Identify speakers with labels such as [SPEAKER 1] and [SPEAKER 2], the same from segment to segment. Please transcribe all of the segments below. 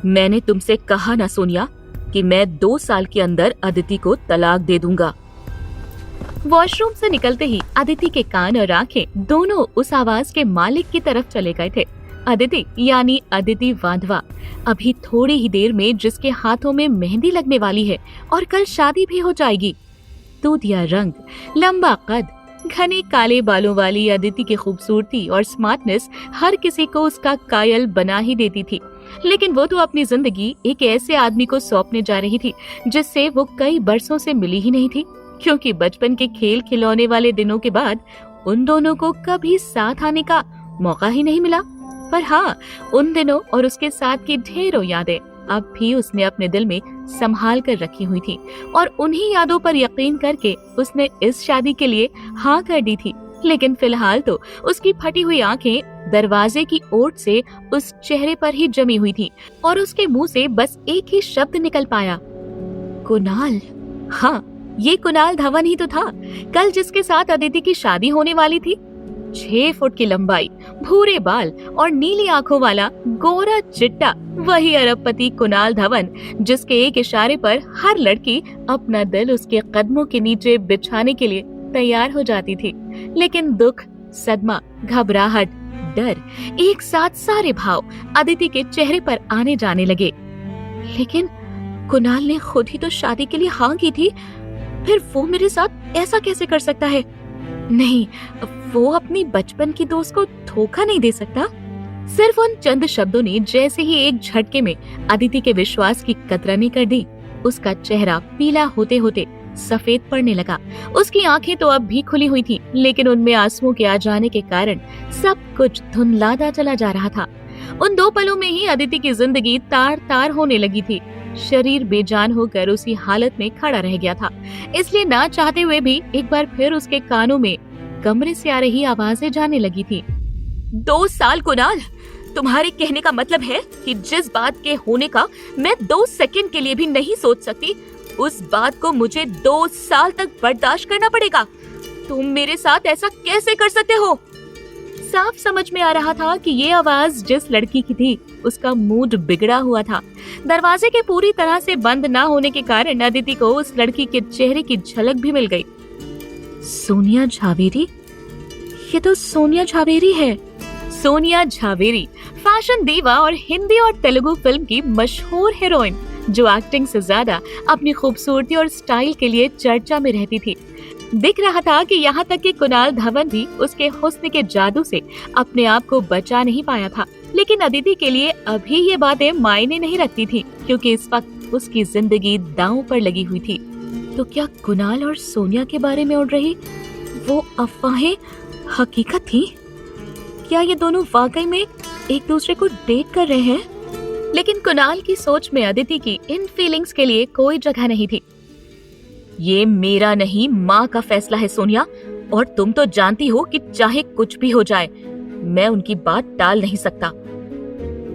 [SPEAKER 1] मैंने तुमसे कहा ना सोनिया कि मैं 2 साल के अंदर अदिति को तलाक दे दूंगा।
[SPEAKER 2] वॉशरूम से निकलते ही अदिति के कान और आंखें दोनों उस आवाज के मालिक की तरफ चले गए थे। अदिति यानी अदिति वाधवा, अभी थोड़ी ही देर में जिसके हाथों में मेहंदी लगने वाली है और कल शादी भी हो जाएगी। दूधिया रंग, लंबा कद, घने काले बालों वाली अदिति की खूबसूरती और स्मार्टनेस हर किसी को उसका कायल बना ही देती थी। लेकिन वो तो अपनी जिंदगी एक ऐसे आदमी को सौंपने जा रही थी जिससे वो कई बरसों से मिली ही नहीं थी, क्योंकि बचपन के खेल खिलौने वाले दिनों के बाद उन दोनों को कभी साथ आने का मौका ही नहीं मिला। पर हाँ, उन दिनों और उसके साथ की ढेरों यादें अब भी उसने अपने दिल में संभाल कर रखी हुई थी और उन्हीं यादों पर यकीन करके उसने इस शादी के लिए हाँ कर दी थी। लेकिन फिलहाल तो उसकी फटी हुई आंखें दरवाजे की ओट से उस चेहरे पर ही जमी हुई थी और उसके मुंह से बस एक ही शब्द निकल पाया, कुणाल। हाँ, ये कुणाल धवन ही तो था, कल जिसके साथ अदिति की शादी होने वाली थी। 6 फुट की लंबाई, भूरे बाल और नीली आंखों वाला गोरा चिट्टा, वही अरबपति कुणाल धवन जिसके एक इशारे पर हर लड़की अपना दिल उसके कदमों के नीचे बिछाने के लिए तैयार हो जाती थी। लेकिन दुख, सदमा, घबराहट, डर, एक साथ सारे भाव अदिति के चेहरे पर आने जाने लगे। लेकिन कुणाल ने खुद ही तो शादी के लिए हाँ की थी, फिर वो मेरे साथ ऐसा कैसे कर सकता है? नहीं, वो अपनी बचपन की दोस्त को धोखा नहीं दे सकता। सिर्फ उन चंद शब्दों ने जैसे ही एक झटके में अदिति के विश्वास की कतरनी कर दी। उसका चेहरा पीला होते होते सफेद पड़ने लगा। उसकी आंखें तो अब भी खुली हुई थी, लेकिन उनमें आंसुओं के आ जाने के कारण सब कुछ धुंधलाता चला जा रहा था। उन 2 पलों में ही अदिति की जिंदगी तार तार होने लगी थी। शरीर बेजान होकर उसी हालत में खड़ा रह गया था, इसलिए ना चाहते हुए भी एक बार फिर उसके कानों में कमरे से आ रही आवाजें जाने लगी थी। 2 साल कुणाल, तुम्हारे कहने का मतलब है कि जिस बात के होने का मैं 2 सेकंड के लिए भी नहीं सोच सकती, उस बात को मुझे 2 साल तक बर्दाश्त करना पड़ेगा। तुम मेरे साथ ऐसा कैसे कर सकते हो? साफ समझ में आ रहा था कि ये आवाज जिस लड़की की थी उसका मूड बिगड़ा हुआ था। दरवाजे के पूरी तरह से बंद ना होने के कारण अदिति को उस लड़की के चेहरे की झलक भी मिल गई। सोनिया झावेरी, ये तो सोनिया झावेरी है। सोनिया झावेरी फैशन दीवा और हिंदी और तेलुगु फिल्म की मशहूर हीरोइन, जो एक्टिंग से ज्यादा अपनी खूबसूरती और स्टाइल के लिए चर्चा में रहती थी। दिख रहा था कि यहाँ तक कि कुणाल धवन भी उसके हुस्न के जादू से अपने आप को बचा नहीं पाया था। लेकिन अदिति के लिए अभी ये बातें मायने नहीं रखती थी, क्योंकि इस वक्त उसकी जिंदगी दांव पर लगी हुई थी। तो क्या कुणाल और सोनिया के बारे में उड़ रही वो अफवाहें हकीकत थी? क्या ये दोनों वाकई में एक दूसरे को डेट कर रहे हैं? लेकिन कुणाल की सोच में अदिति की इन फीलिंग्स के लिए कोई जगह नहीं थी। ये मेरा नहीं, माँ का फैसला है सोनिया, और तुम तो जानती हो कि चाहे कुछ भी हो जाए मैं उनकी बात टाल नहीं सकता।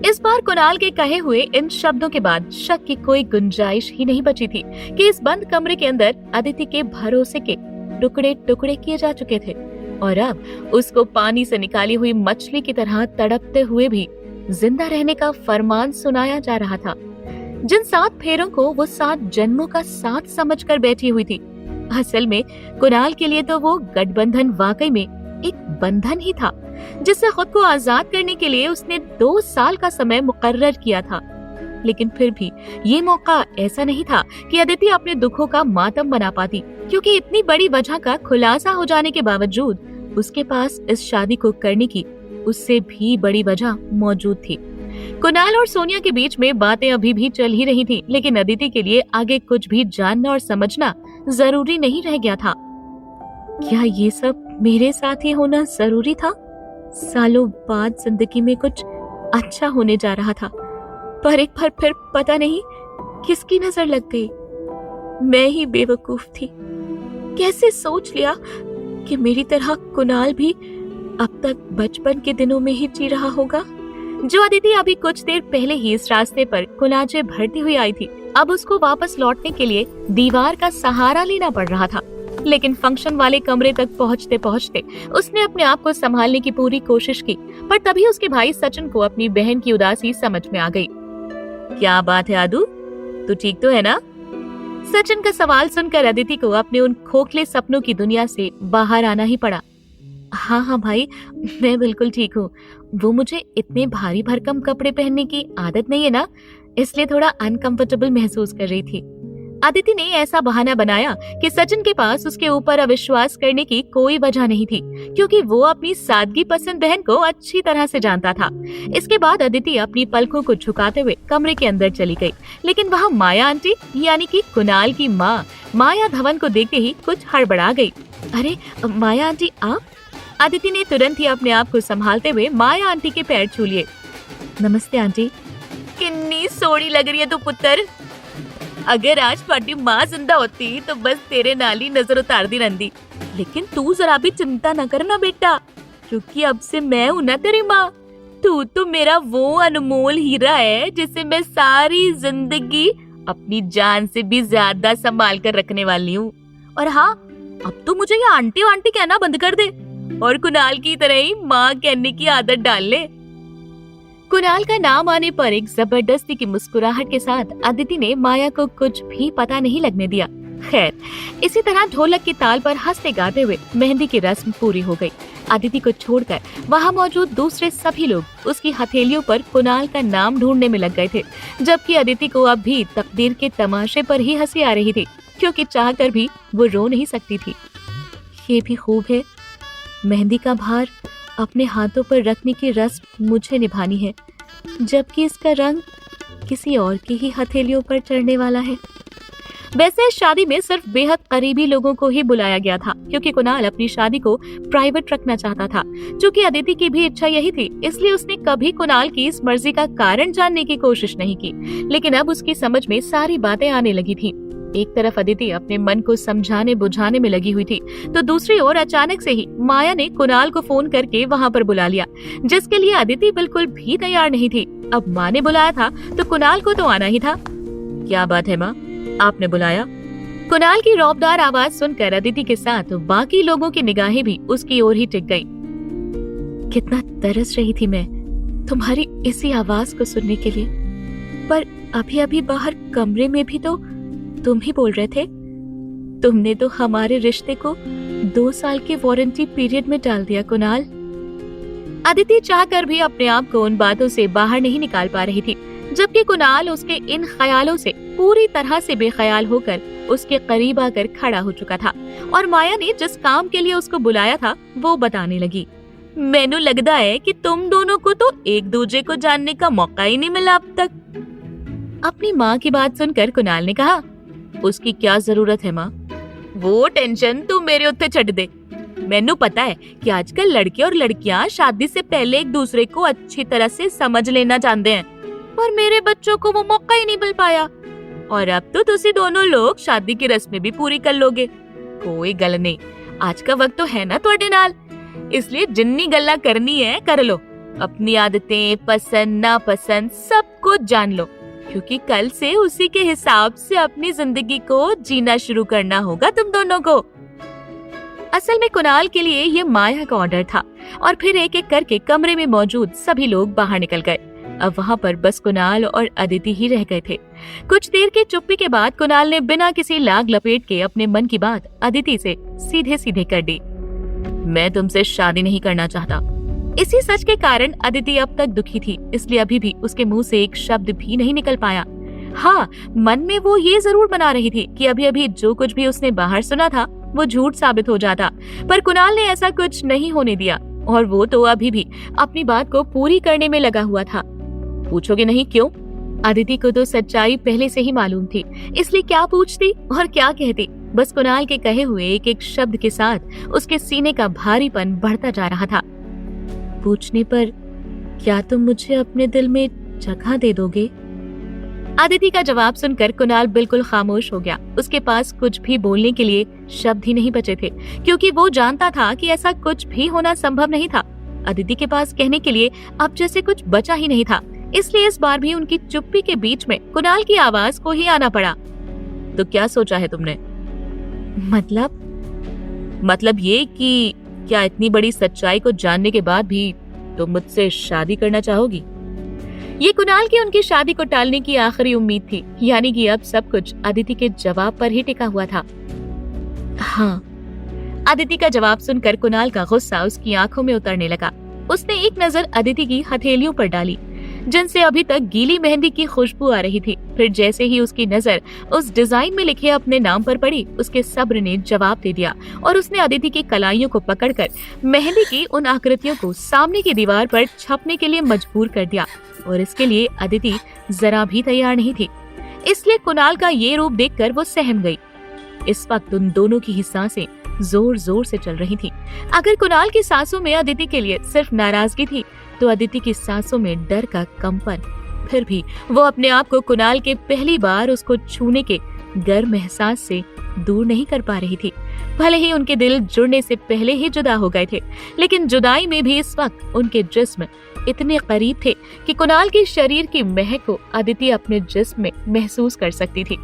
[SPEAKER 2] इस बार कुणाल के कहे हुए इन शब्दों के बाद शक की कोई गुंजाइश ही नहीं बची थी कि इस बंद कमरे के अंदर अदिति के भरोसे के टुकड़े टुकड़े किए जा चुके थे और अब उसको पानी से निकाली हुई मछली की तरह तड़पते हुए भी जिंदा रहने का फरमान सुनाया जा रहा था। जिन 7 फेरों को वो 7 जन्मों का साथ समझकर बैठी हुई थी, असल में कुणाल के लिए तो वो गठबंधन वाकई में एक बंधन ही था, जिससे खुद को आजाद करने के लिए उसने 2 साल का समय मुकर्रर किया था। लेकिन फिर भी ये मौका ऐसा नहीं था कि अदिति अपने दुखों का मातम बना पाती, क्योंकि इतनी बड़ी वजह का खुलासा हो जाने के बावजूद उसके पास इस शादी को करने की उससे भी बड़ी वजह मौजूद थी। कुणाल और सोनिया के बीच में बातें अभी भी चल ही रही थी, लेकिन अदिति के लिए आगे कुछ भी जानना और समझना जरूरी नहीं रह गया था। क्या ये सब मेरे साथ ही होना जरूरी था? सालों बाद जिंदगी में कुछ अच्छा होने जा रहा था, पर एक बार फिर पता नहीं किसकी नजर लग गई। मैं ही बेवकूफ थी। कैसे सोच लिया कि मेरी तरह कुणाल भी अब तक बचपन के दिनों में ही जी रहा होगा। जो अदिति अभी कुछ देर पहले ही इस रास्ते पर कुलाजे भरती हुई आई थी, अब उसको वापस लौटने के लिए दीवार का सहारा लेना पड़ रहा था। लेकिन फंक्शन वाले कमरे तक पहुंचते पहुंचते उसने अपने आप को संभालने की पूरी कोशिश की, पर तभी उसके भाई सचिन को अपनी बहन की उदासी समझ में आ गई।
[SPEAKER 1] क्या बात है आदू, तू ठीक तो है ना?
[SPEAKER 2] सचिन का सवाल सुनकर अदिति को अपने उन खोखले सपनों की दुनिया से बाहर आना ही पड़ा। हाँ हाँ भाई, मैं बिल्कुल ठीक हूँ। वो मुझे इतने भारी भरकम कपड़े पहनने की आदत नहीं है ना, इसलिए थोड़ा अनकंफर्टेबल महसूस कर रही थी। अदिति ने ऐसा बहाना बनाया कि सचिन के पास उसके ऊपर अविश्वास करने की कोई वजह नहीं थी, क्योंकि वो अपनी सादगी पसंद बहन को अच्छी तरह से जानता था। इसके बाद अदिति अपनी पलकों को झुकाते हुए कमरे के अंदर चली गई, लेकिन वहाँ माया आंटी यानी कि कुणाल की माँ माया धवन को देखते ही कुछ हड़बड़ा गई। अरे माया आंटी आप? अदिति ने तुरंत ही अपने आप को संभालते हुए माया आंटी के पैर छू लिए। नमस्ते आंटी। कितनी सोड़ी लग रही है तू पुत्र। अगर आज तुम्हारी माँ जिंदा होती तो बस तेरे नाल ही नजर उतार दी रहती। लेकिन तू जरा भी चिंता न करना बेटा, क्योंकि अब से मैं हूं ना तेरी माँ। तू तो मेरा वो अनमोल हीरा है जिसे मैं सारी जिंदगी अपनी जान से भी ज्यादा संभाल कर रखने वाली हूँ। और हाँ, अब तो मुझे ये आंटी वांटी कहना बंद कर दे और कुणाल की तरह ही माँ कहने की आदत डाल ले। कुणाल का नाम आने पर एक जबरदस्ती की मुस्कुराहट के साथ अदिति ने माया को कुछ भी पता नहीं लगने दिया। खैर, इसी तरह ढोलक की ताल पर हंसते गाते हुए मेहंदी की रस्म पूरी हो गई। अदिति को छोड़कर वहाँ मौजूद दूसरे सभी लोग उसकी हथेलियों पर कुणाल का नाम ढूंढने में लग गए थे, जबकि अदिति को अब भी तकदीर के तमाशे पर ही हंसी आ रही थी, क्योंकि चाहकर भी वो रो नहीं सकती थी। ये भी खूब है, मेहंदी का भार अपने हाथों पर रखने की रस्म मुझे निभानी है, जबकि इसका रंग किसी और की ही हथेलियों पर चढ़ने वाला है। वैसे शादी में सिर्फ बेहद करीबी लोगों को ही बुलाया गया था, क्योंकि कुणाल अपनी शादी को प्राइवेट रखना चाहता था। चूंकि अदिति की भी इच्छा यही थी, इसलिए उसने कभी कुणाल की इस मर्जी का कारण जानने की कोशिश नहीं की। लेकिन अब उसकी समझ में सारी बातें आने लगी थी। एक तरफ अदिति अपने मन को समझाने बुझाने में लगी हुई थी, तो दूसरी ओर अचानक से ही माया ने कुणाल को फोन करके वहाँ पर बुला लिया, जिसके लिए अदिति बिल्कुल भी तैयार नहीं थी। अब माँ ने बुलाया था तो कुणाल को तो आना ही था।
[SPEAKER 1] क्या बात है माँ, आपने बुलाया?
[SPEAKER 2] कुणाल की रौबदार आवाज सुनकर अदिति के साथ बाकी लोगों की निगाहें भी उसकी ओर ही टिक गई। कितना तरस रही थी मैं तुम्हारी इसी आवाज को सुनने के लिए, पर अभी अभी बाहर कमरे में भी तो तुम ही बोल रहे थे। तुमने तो हमारे रिश्ते को 2 साल के वारंटी पीरियड में डाल दिया कुणाल। अदिति चाहकर भी अपने आप को उन बातों से बाहर नहीं निकाल पा रही थी, जबकि कुणाल उसके इन ख्यालों से पूरी तरह से बेख्याल होकर उसके करीब आकर खड़ा हो चुका था और माया ने जिस काम के लिए उसको बुलाया था वो बताने लगी। मैनू लगता है कि तुम दोनों को तो एक दूसरे को जानने का मौका ही नहीं मिला अब तक। अपनी माँ की बात सुनकर कुणाल ने कहा,
[SPEAKER 1] उसकी क्या जरूरत है माँ?
[SPEAKER 2] वो टेंशन तू मेरे उत्ते छड़ दे। मैनू पता है कि आजकल लड़के और लड़कियां शादी से पहले एक दूसरे को अच्छी तरह से समझ लेना चाहते हैं, पर मेरे बच्चों को वो मौका ही नहीं मिल पाया। और अब तो तुसी दोनों लोग शादी की रस्में भी पूरी कर लोगे। कोई गल नहीं, आज का वक्त तो है ना तुहाडे नाल, इसलिए जिन्नी गल्ला करनी है कर लो। अपनी आदतें, पसंद नापसंद सब कुछ जान लो, क्योंकि कल से उसी के हिसाब से अपनी जिंदगी को जीना शुरू करना होगा तुम दोनों को। असल में कुणाल के लिए ये माया का ऑर्डर था और फिर एक एक करके कमरे में मौजूद सभी लोग बाहर निकल गए। अब वहाँ पर बस कुणाल और अदिति ही रह गए थे। कुछ देर की चुप्पी के बाद कुणाल ने बिना किसी लाग लपेट के अपने मन की बात अदिति से सीधे सीधे कर दी।
[SPEAKER 1] मैं तुमसे शादी नहीं करना चाहता।
[SPEAKER 2] इसी सच के कारण अदिति अब तक दुखी थी, इसलिए अभी भी उसके मुंह से एक शब्द भी नहीं निकल पाया। हाँ, मन में वो ये जरूर बना रही थी कि अभी अभी जो कुछ भी उसने बाहर सुना था वो झूठ साबित हो जाता, पर कुणाल ने ऐसा कुछ नहीं होने दिया और वो तो अभी भी अपनी बात को पूरी करने में लगा हुआ था।
[SPEAKER 1] पूछोगे नहीं क्यों?
[SPEAKER 2] अदिति को तो सच्चाई पहले से ही मालूम थी, इसलिए क्या पूछती और क्या कहती। बस कुणाल के कहे हुए एक एक शब्द के साथ उसके सीने का भारीपन बढ़ता जा रहा था। पूछने पर क्या तुम मुझे अपने दिल में जगह दे दोगे? अदिति का जवाब सुनकर कुणाल बिल्कुल खामोश हो गया। उसके पास कुछ भी बोलने के लिए शब्द ही नहीं बचे थे, क्योंकि वो जानता था कि ऐसा कुछ भी होना संभव नहीं था। अदिति के पास कहने के लिए अब जैसे कुछ बचा ही नहीं था, इसलिए इस बार भी उनकी चुप्पी के बीच में कुणाल की आवाज को ही आना पड़ा।
[SPEAKER 1] तो क्या सोचा है तुमने? मतलब ये कि क्या इतनी बड़ी सच्चाई को जानने के बाद भी तुम मुझसे शादी करना चाहोगी?
[SPEAKER 2] ये कुणाल की उनकी शादी को टालने की आखिरी उम्मीद थी, यानी कि अब सब कुछ अदिति के जवाब पर ही टिका हुआ था। हाँ। अदिति का जवाब सुनकर कुणाल का गुस्सा उसकी आंखों में उतरने लगा। उसने एक नजर अदिति की हथेलियों पर डाली, जिनसे अभी तक गीली मेहंदी की खुशबू आ रही थी। फिर जैसे ही उसकी नजर उस डिजाइन में लिखे अपने नाम पर पड़ी, उसके सब्र ने जवाब दे दिया और उसने अदिति की कलाइयों को पकड़कर मेहंदी की उन आकृतियों को सामने की दीवार पर छपने के लिए मजबूर कर दिया। और इसके लिए अदिति जरा भी तैयार नहीं थी, इसलिए कुणाल का ये रूप देखकर वो सहम गई। इस वक्त उन दोनों की ही सांसें जोर जोर से चल रही थी। अगर कुणाल की सांसों में अदिति के लिए सिर्फ नाराजगी थी, तो अदिति की सांसों में डर का कंपन। फिर भी वो अपने आप को कुणाल के पहली बार उसको छूने के गर्म एहसास से दूर नहीं कर पा रही थी। भले ही उनके दिल जुड़ने से पहले ही जुदा हो गए थे, लेकिन जुदाई में भी इस वक्त उनके जिस्म इतने करीब थे कि कुणाल के शरीर की महक को अदिति अपने जिस्म में महसूस कर सकती थी।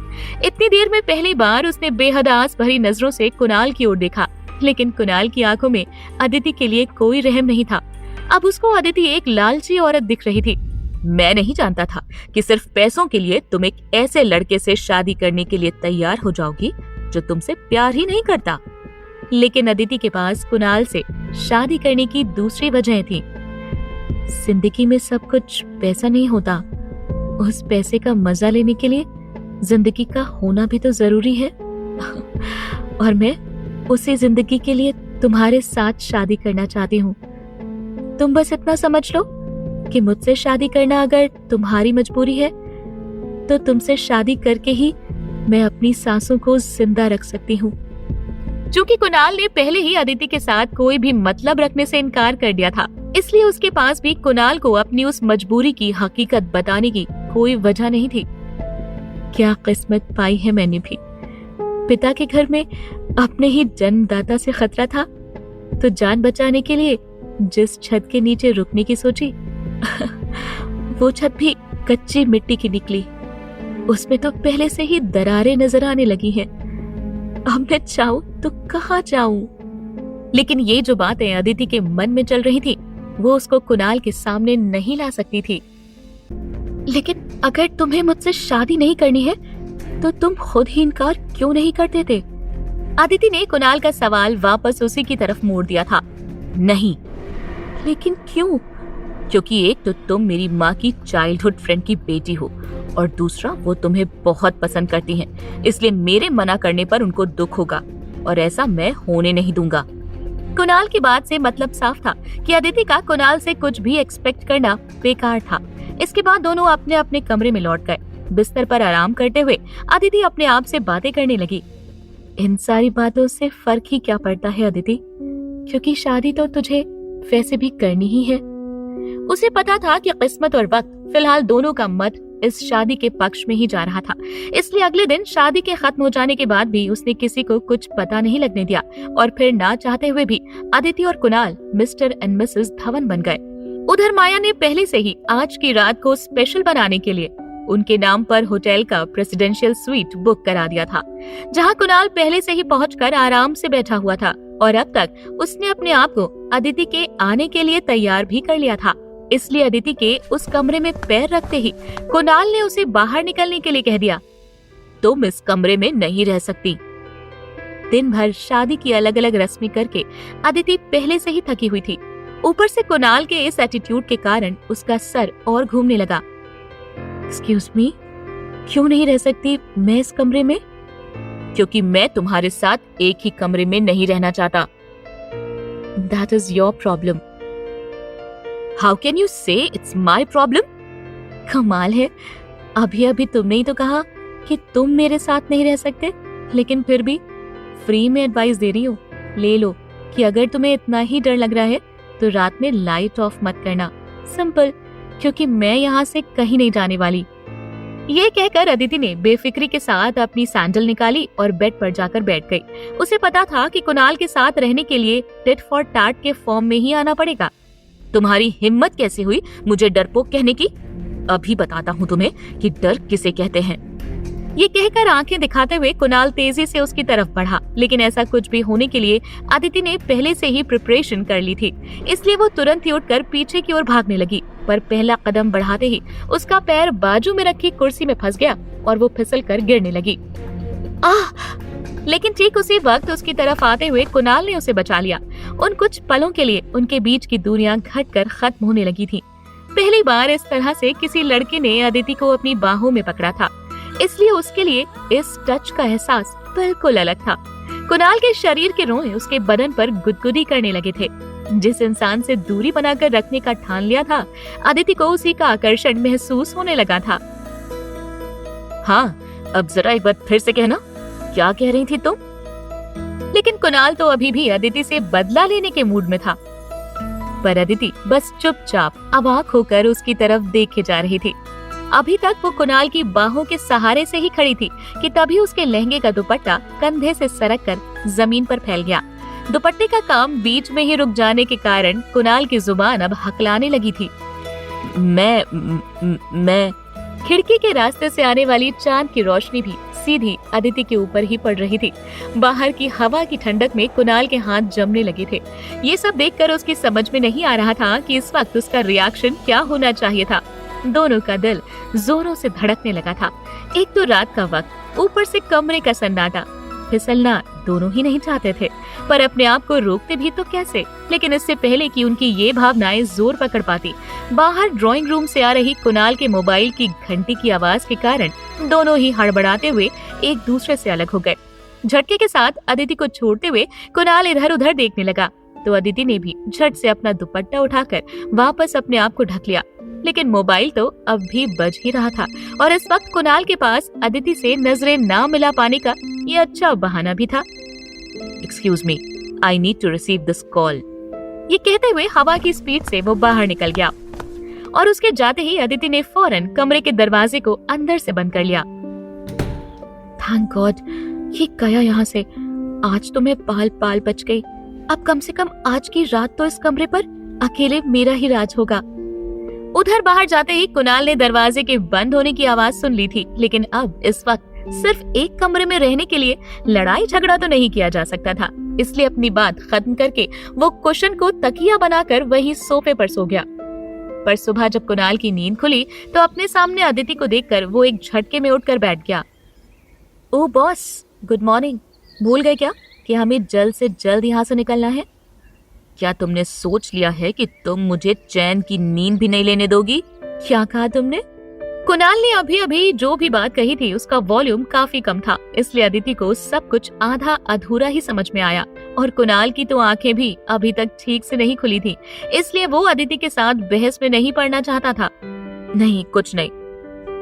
[SPEAKER 2] इतनी देर में पहली बार उसने बेहद आस भरी नजरों से कुणाल की ओर देखा, लेकिन कुणाल की आंखों में अदिति के लिए कोई रहम नहीं था। अब उसको अदिति एक लालची औरत दिख रही थी। मैं नहीं जानता था कि सिर्फ पैसों के लिए तुम एक ऐसे लड़के से शादी करने के लिए तैयार हो जाओगी जो तुमसे प्यार ही नहीं करता। लेकिन अदिति के पास कुणाल से शादी करने की दूसरी वजह थी। जिंदगी में सब कुछ पैसा नहीं होता, उस पैसे का मजा लेने के लिए जिंदगी का होना भी तो जरूरी है। और मैं उसी जिंदगी के लिए तुम्हारे साथ शादी करना चाहती हूँ। तुम बस इतना समझ लो कि मुझसे शादी करना अगर तुम्हारी मजबूरी है, तो तुमसे शादी करके ही मैं अपनी सांसों को जिंदा रख सकती हूँ। चूंकि कुणाल ने पहले ही अदिति के साथ कोई भी मतलब रखने से इनकार कर दिया था, इसलिए उसके पास भी कुणाल को अपनी उस मजबूरी की हकीकत बताने की कोई वजह नहीं थी। क्या किस्मत पाई है मैंने भी। पिता के घर में अपने ही जन्मदाता से खतरा था, तो जान बचाने के लिए जिस छत के नीचे रुकने की सोची, वो छत भी कच्ची मिट्टी की निकली। उसमें तो पहले से ही दरारें नजर आने लगी हैं। अब मैं चाहूं तो कहाँ जाऊं? लेकिन ये जो बातें अदिति के मन में चल रही थी, वो उसको कुणाल के सामने नहीं ला सकती थी। लेकिन अगर तुम्हें मुझसे शादी नहीं करनी है, तो तुम खुद ही इनकार क्यों नहीं कर देते? अदिति ने कुणाल का सवाल वापस उसी की तरफ मोड़ दिया था। नहीं। लेकिन क्यों? क्योंकि एक तो तुम मेरी माँ की चाइल्डहुड फ्रेंड की बेटी हो, और दूसरा वो तुम्हें बहुत पसंद करती हैं, इसलिए मेरे मना करने पर उनको दुख होगा, और ऐसा मैं होने नहीं दूंगा। कुणाल की बात से मतलब साफ था कि अदिति का कुणाल से कुछ भी एक्सपेक्ट करना बेकार था। इसके बाद दोनों अपने अपने कमरे में लौट गए। बिस्तर पर आराम करते हुए अदिति अपने आप से बातें करने लगी। इन सारी बातों से फर्क ही क्या पड़ता है अदिति, क्योंकि शादी तो तुझे वैसे भी करनी ही है। उसे पता था कि किस्मत और वक्त फिलहाल दोनों का मत इस शादी के पक्ष में ही जा रहा था, इसलिए अगले दिन शादी के खत्म हो जाने के बाद भी उसने किसी को कुछ पता नहीं लगने दिया, और फिर ना चाहते हुए भी अदिति और Kunal mister and Mrs Dhawan बन गए। उधर माया ने पहले से ही आज की रात को स्पेशल बनाने के लिए उनके नाम पर होटल का प्रेसिडेंशियल स्वीट बुक करा दिया था, जहां कुणाल पहले से ही पहुंचकर आराम से बैठा हुआ था, और अब तक उसने अपने आप को अदिति के आने के लिए तैयार भी कर लिया था। इसलिए अदिति के उस कमरे में पैर रखते ही कुणाल ने उसे बाहर निकलने के लिए कह दिया, तुम इस कमरे में नहीं रह सकती। दिन भर शादी की अलग अलग रस्में करके अदिति पहले से ही थकी हुई थी। ऊपर से कुणाल के इस एटीट्यूड के कारण उसका सर और घूमने लगा। एक्सक्यूज मी, क्यों नहीं रह सकती मैं इस कमरे में? क्योंकि मैं तुम्हारे साथ एक ही कमरे में नहीं रहना चाहता। That is your problem. How can you say it's my problem? कमाल है, अभी अभी तुमने ही तो कहा कि तुम मेरे साथ नहीं रह सकते, लेकिन फिर भी फ्री में एडवाइस दे रही हो। ले लो कि अगर तुम्हें इतना ही डर लग रहा है तो रात में लाइट ऑफ मत करना। सिंपल, क्योंकि मैं यहाँ से कहीं नहीं जाने वाली। ये कहकर अदिति ने बेफिक्री के साथ अपनी सैंडल निकाली और बेड पर जाकर बैठ गई। उसे पता था कि कुणाल के साथ रहने के लिए टिट फॉर टैट के फॉर्म में ही आना पड़ेगा। तुम्हारी हिम्मत कैसे हुई मुझे डरपोक कहने की? अभी बताता हूँ तुम्हें कि डर किसे कहते हैं। ये कहकर आंखें दिखाते हुए कुणाल तेजी से उसकी तरफ बढ़ा, लेकिन ऐसा कुछ भी होने के लिए अदिति ने पहले से ही प्रिपरेशन कर ली थी, इसलिए वो तुरंत ही उठकर पीछे की ओर भागने लगी। पर पहला कदम बढ़ाते ही उसका पैर बाजू में रखी कुर्सी में फंस गया और वो फिसलकर गिरने लगी। आह! लेकिन ठीक उसी वक्त उसकी तरफ आते हुए कुणाल ने उसे बचा लिया। उन कुछ पलों के लिए उनके बीच की दूरियां घटकर खत्म होने लगी थी। पहली बार इस तरह से किसी लड़के ने अदिति को अपनी बाहों में पकड़ा था, इसलिए उसके लिए इस टच का एहसास बिल्कुल अलग था। कुणाल के शरीर के रोए उसके बदन पर गुदगुदी करने लगे थे। जिस इंसान से दूरी बनाकर रखने का ठान लिया था, अदिति को उसी का आकर्षण महसूस होने लगा था।
[SPEAKER 1] हाँ, अब जरा एक बार फिर से कहना, क्या कह रही थी तुम?
[SPEAKER 2] लेकिन कुणाल तो अभी भी अदिति से बदला लेने के मूड में था, पर अदिति बस चुपचाप अवाक होकर उसकी तरफ देखे जा रही थी। अभी तक वो कुणाल की बाहों के सहारे से ही खड़ी थी कि तभी उसके लहंगे का दुपट्टा कंधे से सरककर जमीन पर फैल गया। दुपट्टे का काम बीच में ही रुक जाने के कारण कुणाल की जुबान अब हकलाने लगी थी।
[SPEAKER 1] मैं
[SPEAKER 2] खिड़की के रास्ते से आने वाली चांद की रोशनी भी सीधी अदिति के ऊपर ही पड़ रही थी। बाहर की हवा की ठंडक में कुणाल के हाथ जमने लगे थे। ये सब देखकर उसकी समझ में नहीं आ रहा था कि इस वक्त उसका रिएक्शन क्या होना चाहिए था। दोनों का दिल जोरों से धड़कने लगा था। एक तो रात का वक्त, ऊपर से कमरे का सन्नाटा। फिसलना दोनों ही नहीं चाहते थे, पर अपने आप को रोकते भी तो कैसे। लेकिन इससे पहले कि उनकी ये भावनाएं जोर पकड़ पाती, बाहर ड्राइंग रूम से आ रही कुणाल के मोबाइल की घंटी की आवाज के कारण दोनों ही हड़बड़ाते हुए एक दूसरे से अलग हो गए। झटके के साथ अदिति को छोड़ते हुए कुणाल इधर उधर देखने लगा, तो अदिति ने भी झट से अपना दुपट्टा उठाकर वापस अपने आप को ढक लिया। लेकिन मोबाइल तो अब भी बज ही रहा था और इस वक्त कुणाल के पास अदिति से नजरें ना मिला पाने का ये अच्छा बहाना भी था।
[SPEAKER 1] Excuse me, I need to receive this call.
[SPEAKER 2] ये कहते हुए हवा की स्पीड से वो बाहर निकल गया और उसके जाते ही अदिति ने फौरन कमरे के दरवाजे को अंदर से बंद कर लिया। थैंक गॉड, ये गया यहाँ से। आज तो मैं पाल पाल बच गई। अब कम से कम आज की रात तो इस कमरे पर अकेले मेरा ही राज होगा। उधर बाहर जाते ही कुणाल ने दरवाजे के बंद होने की आवाज सुन ली थी, लेकिन अब इस वक्त सिर्फ एक कमरे में रहने के लिए लड़ाई झगड़ा तो नहीं किया जा सकता था। इसलिए अपनी बात खत्म करके वो कुशन को तकिया बनाकर वही सोफे पर सो गया। पर सुबह जब कुणाल की नींद खुली तो अपने सामने अदिति को देखकर वो एक झटके में उठकर बैठ गया।
[SPEAKER 1] ओह बॉस, गुड मॉर्निंग। भूल गए क्या कि हमें जल्द से जल्द यहाँ से निकलना है? क्या तुमने सोच लिया है कि तुम मुझे चैन की नींद भी नहीं लेने दोगी?
[SPEAKER 2] क्या कहा तुमने? कुणाल ने अभी अभी जो भी बात कही थी उसका वॉल्यूम काफी कम था, इसलिए अदिति को सब कुछ आधा अधूरा ही समझ में आया। और कुणाल की तो आंखें भी अभी तक ठीक से नहीं खुली थी, इसलिए वो अदिति के साथ बहस में नहीं पड़ना चाहता था।
[SPEAKER 1] नहीं, कुछ नहीं,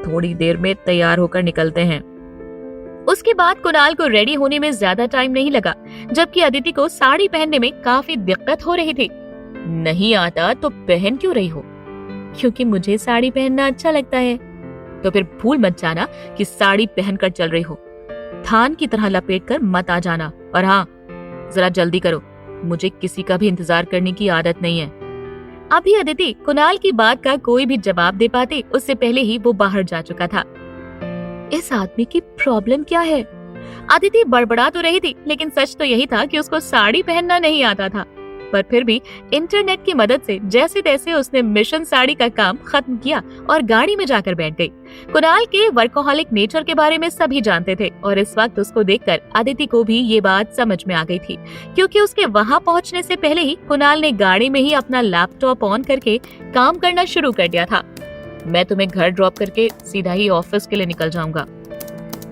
[SPEAKER 1] थोड़ी देर में तैयार होकर निकलते हैं।
[SPEAKER 2] उसके बाद कुणाल को रेडी होने में ज्यादा टाइम नहीं लगा, जबकि अदिति को साड़ी पहनने में काफी दिक्कत हो रही थी।
[SPEAKER 1] नहीं आता तो पहन क्यों रही हो?
[SPEAKER 2] क्योंकि मुझे साड़ी पहनना अच्छा लगता है।
[SPEAKER 1] तो फिर भूल मत जाना कि साड़ी पहनकर चल रही हो। थान की तरह लपेट कर मत आ जाना। और हाँ, जरा जल्दी करो, मुझे किसी का भी इंतजार करने की आदत नहीं है।
[SPEAKER 2] अभी अदिति कुणाल की बात का कोई भी जवाब दे पाती, उससे पहले ही वो बाहर जा चुका था। इस आदमी की प्रॉब्लम क्या है? अदिति बड़बड़ा तो रही थी, लेकिन सच तो यही था कि उसको साड़ी पहनना नहीं आता था। पर फिर भी इंटरनेट की मदद से जैसे तैसे उसने मिशन साड़ी का काम खत्म किया और गाड़ी में जाकर बैठ गई। कुणाल के वर्कोहॉलिक नेचर के बारे में सभी जानते थे और इस वक्त उसको देखकर अदिति को भी ये बात समझ में आ गई थी, क्योंकि उसके वहां पहुंचने से पहले ही कुणाल ने गाड़ी में ही अपना लैपटॉप ऑन करके काम करना शुरू कर दिया था।
[SPEAKER 1] मैं तुम्हें घर ड्रॉप करके सीधा ही ऑफिस के लिए निकल जाऊंगा।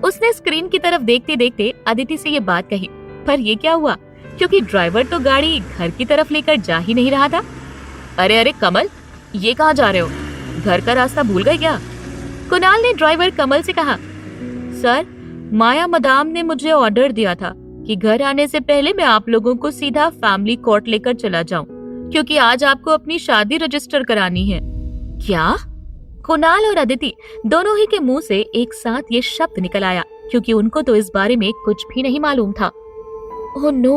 [SPEAKER 2] उसने स्क्रीन की तरफ देखते देखते अदिति से ये बात कही, पर ये क्या हुआ, क्योंकि ड्राइवर तो गाड़ी घर की तरफ लेकर जा ही नहीं रहा था।
[SPEAKER 1] अरे अरे कमल, ये कहाँ जा रहे हो? घर का रास्ता भूल गए क्या?
[SPEAKER 2] कुणाल ने ड्राइवर कमल से कहा।
[SPEAKER 1] सर, माया मदाम ने मुझे ऑर्डर दिया था कि घर आने से पहले मैं आप लोगों को सीधा फैमिली कोर्ट लेकर चला जाऊं, क्योंकि आज आपको अपनी शादी रजिस्टर करानी है।
[SPEAKER 2] क्या? कुणाल और अदिति दोनों ही के मुंह से एक साथ ये शब्द निकल आया, क्योंकि उनको तो इस बारे में कुछ भी नहीं मालूम था। ओह नो,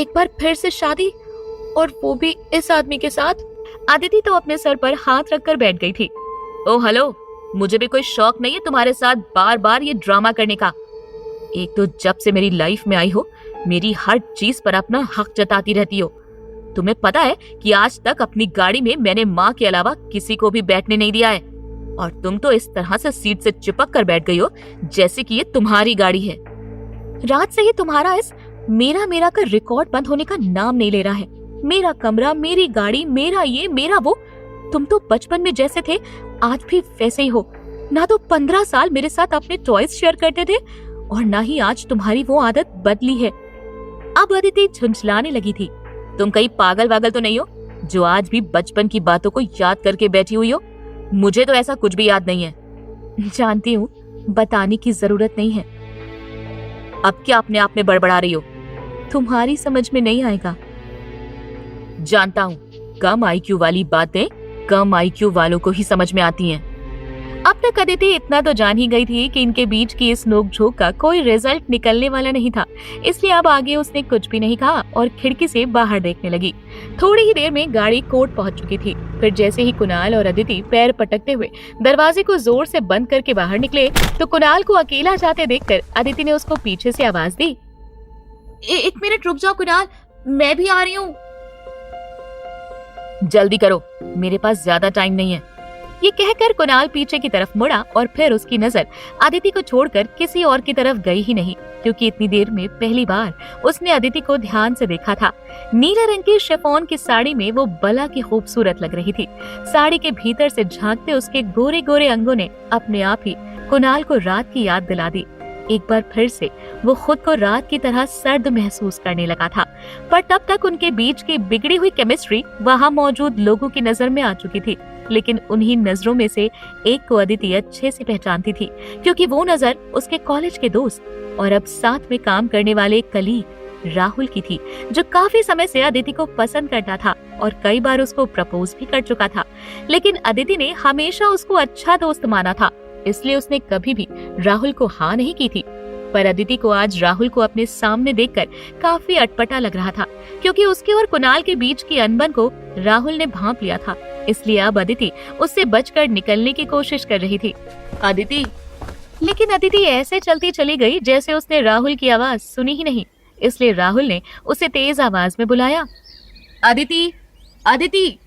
[SPEAKER 2] एक बार फिर से शादी, और वो भी इस आदमी के साथ। अदिति तो अपने सर पर हाथ रखकर बैठ गई थी।
[SPEAKER 1] ओह हेलो, मुझे भी कोई शौक नहीं है तुम्हारे साथ बार बार ये ड्रामा करने का। एक तो जब से मेरी लाइफ में आई हो, मेरी हर चीज पर अपना हक जताती रहती हो। तुम्हें पता है कि आज तक अपनी गाड़ी में मैंने माँ के अलावा किसी को भी बैठने नहीं दिया है, और तुम तो इस तरह से सीट से चिपक कर बैठ गई हो जैसे कि ये तुम्हारी गाड़ी है।
[SPEAKER 2] रात से ही तुम्हारा इस मेरा मेरा का रिकॉर्ड बंद होने का नाम नहीं ले रहा है। मेरा कमरा, मेरी गाड़ी, मेरा ये, मेरा वो। तुम तो बचपन में जैसे थे आज भी वैसे ही हो। ना तो 15 साल मेरे साथ अपने टॉयज शेयर करते थे, और ना ही आज तुम्हारी वो आदत बदली है।
[SPEAKER 1] अब अदिति झुंझलाने लगी थी। तुम कहीं पागल वागल तो नहीं हो जो आज भी बचपन की बातों को याद करके बैठी हुई हो? मुझे तो ऐसा कुछ भी याद नहीं है।
[SPEAKER 2] जानती हूँ, बताने की जरूरत नहीं है।
[SPEAKER 1] अब क्या अपने आप में बड़बड़ा रही हो?
[SPEAKER 2] तुम्हारी समझ में नहीं आएगा।
[SPEAKER 1] जानता हूँ, कम आईक्यू वाली बातें कम आईक्यू वालों को ही समझ में आती हैं।
[SPEAKER 2] अब तक अदिति इतना तो जान ही गई थी कि इनके बीच की इस नोकझोंक का कोई रिजल्ट निकलने वाला नहीं था, इसलिए अब आगे उसने कुछ भी नहीं कहा और खिड़की से बाहर देखने लगी। थोड़ी ही देर में गाड़ी कोर्ट पहुंच चुकी थी। फिर जैसे ही कुणाल और अदिति पैर पटकते हुए दरवाजे को जोर से बंद करके बाहर निकले, तो कुणाल को अकेला जाते देखकर अदिति ने उसको पीछे से आवाज दी,
[SPEAKER 1] एक मिनट रुक जाओ कुणाल, मैं भी आ रही हूँ। जल्दी करो, मेरे पास ज्यादा टाइम नहीं है।
[SPEAKER 2] ये कहकर कुणाल पीछे की तरफ मुड़ा और फिर उसकी नजर अदिति को छोड़कर किसी और की तरफ गई ही नहीं, क्योंकि इतनी देर में पहली बार उसने अदिति को ध्यान से देखा था। नीले रंग की शिफॉन की साड़ी में वो बला की खूबसूरत लग रही थी। साड़ी के भीतर से झांकते उसके गोरे गोरे अंगों ने अपने आप ही कुणाल को रात की याद दिला दी। एक बार फिर से वो खुद को रात की तरह सर्द महसूस करने लगा था, पर तब तक उनके बीच की बिगड़ी हुई केमिस्ट्री वहाँ मौजूद लोगों की नजर में आ चुकी थी। लेकिन उन्हीं नजरों में से एक को अदिति अच्छे से पहचानती थी, क्योंकि वो नजर उसके कॉलेज के दोस्त और अब साथ में काम करने वाले कलीग राहुल की थी, जो काफी समय से अदिति को पसंद करता था और कई बार उसको प्रपोज भी कर चुका था। लेकिन अदिति ने हमेशा उसको अच्छा दोस्त माना था, इसलिए उसने कभी भी राहुल को हाँ नहीं की थी। पर अदिति को आज राहुल को अपने सामने देखकर काफी अटपटा लग रहा था, क्योंकि उसके और कुणाल के बीच की अनबन को राहुल ने भांप लिया था। इसलिए अब अदिति उससे बचकर निकलने की कोशिश कर रही थी।
[SPEAKER 1] अदिति।
[SPEAKER 2] लेकिन अदिति ऐसे चलती चली गई जैसे उसने राहुल की आवाज सुनी ही नहीं। इसलिए राहुल ने उसे तेज आवाज में बुलाया,
[SPEAKER 1] अदिति, अदिति।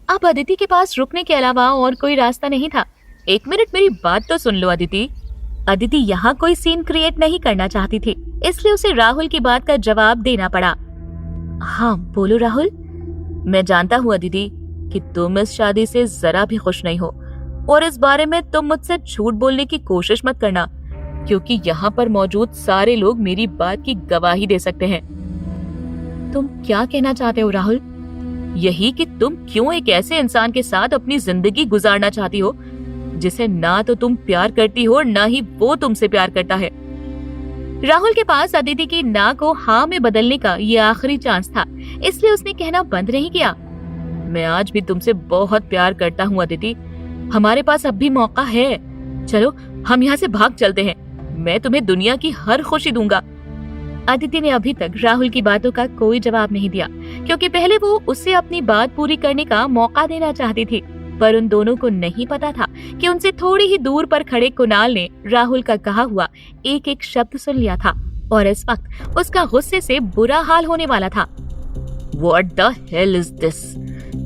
[SPEAKER 2] अब अदिति के पास रुकने के अलावा और कोई रास्ता नहीं था।
[SPEAKER 1] एक मिनट, मेरी बात तो सुन लो अदिति।
[SPEAKER 2] अदिति यहाँ कोई सीन क्रिएट नहीं करना चाहती थी, इसलिए उसे राहुल की बात का जवाब देना पड़ा।
[SPEAKER 1] हाँ बोलो राहुल। मैं जानता हूँ अदिति कि तुम इस शादी से जरा भी खुश नहीं हो, और इस बारे में तुम मुझसे झूठ बोलने की कोशिश मत करना, क्योंकि यहाँ पर मौजूद सारे लोग मेरी बात की गवाही दे सकते हैं।
[SPEAKER 2] तुम क्या कहना चाहते हो राहुल?
[SPEAKER 1] यही कि तुम क्यों एक ऐसे इंसान के साथ अपनी जिंदगी गुजारना चाहती हो जिसे ना तो तुम प्यार करती हो और ना ही वो तुमसे प्यार करता है।
[SPEAKER 2] राहुल के पास अदिति की ना को हाँ में बदलने का ये आखिरी चांस था, इसलिए उसने कहना बंद नहीं किया।
[SPEAKER 1] मैं आज भी तुमसे बहुत प्यार करता हूँ अदिति, हमारे पास अब भी मौका है। चलो हम यहाँ से भाग चलते हैं, मैं तुम्हें दुनिया की हर खुशी दूंगा।
[SPEAKER 2] अदिति ने अभी तक राहुल की बातों का कोई जवाब नहीं दिया, क्योंकि पहले वो उससे अपनी बात पूरी करने का मौका देना चाहती थी। पर उन दोनों को नहीं पता था कि उनसे थोड़ी ही दूर पर खड़े कुणाल ने राहुल का कहा हुआ एक एक शब्द सुन लिया था, और इस वक्त उसका गुस्से से बुरा हाल होने वाला था।
[SPEAKER 1] What the hell is this?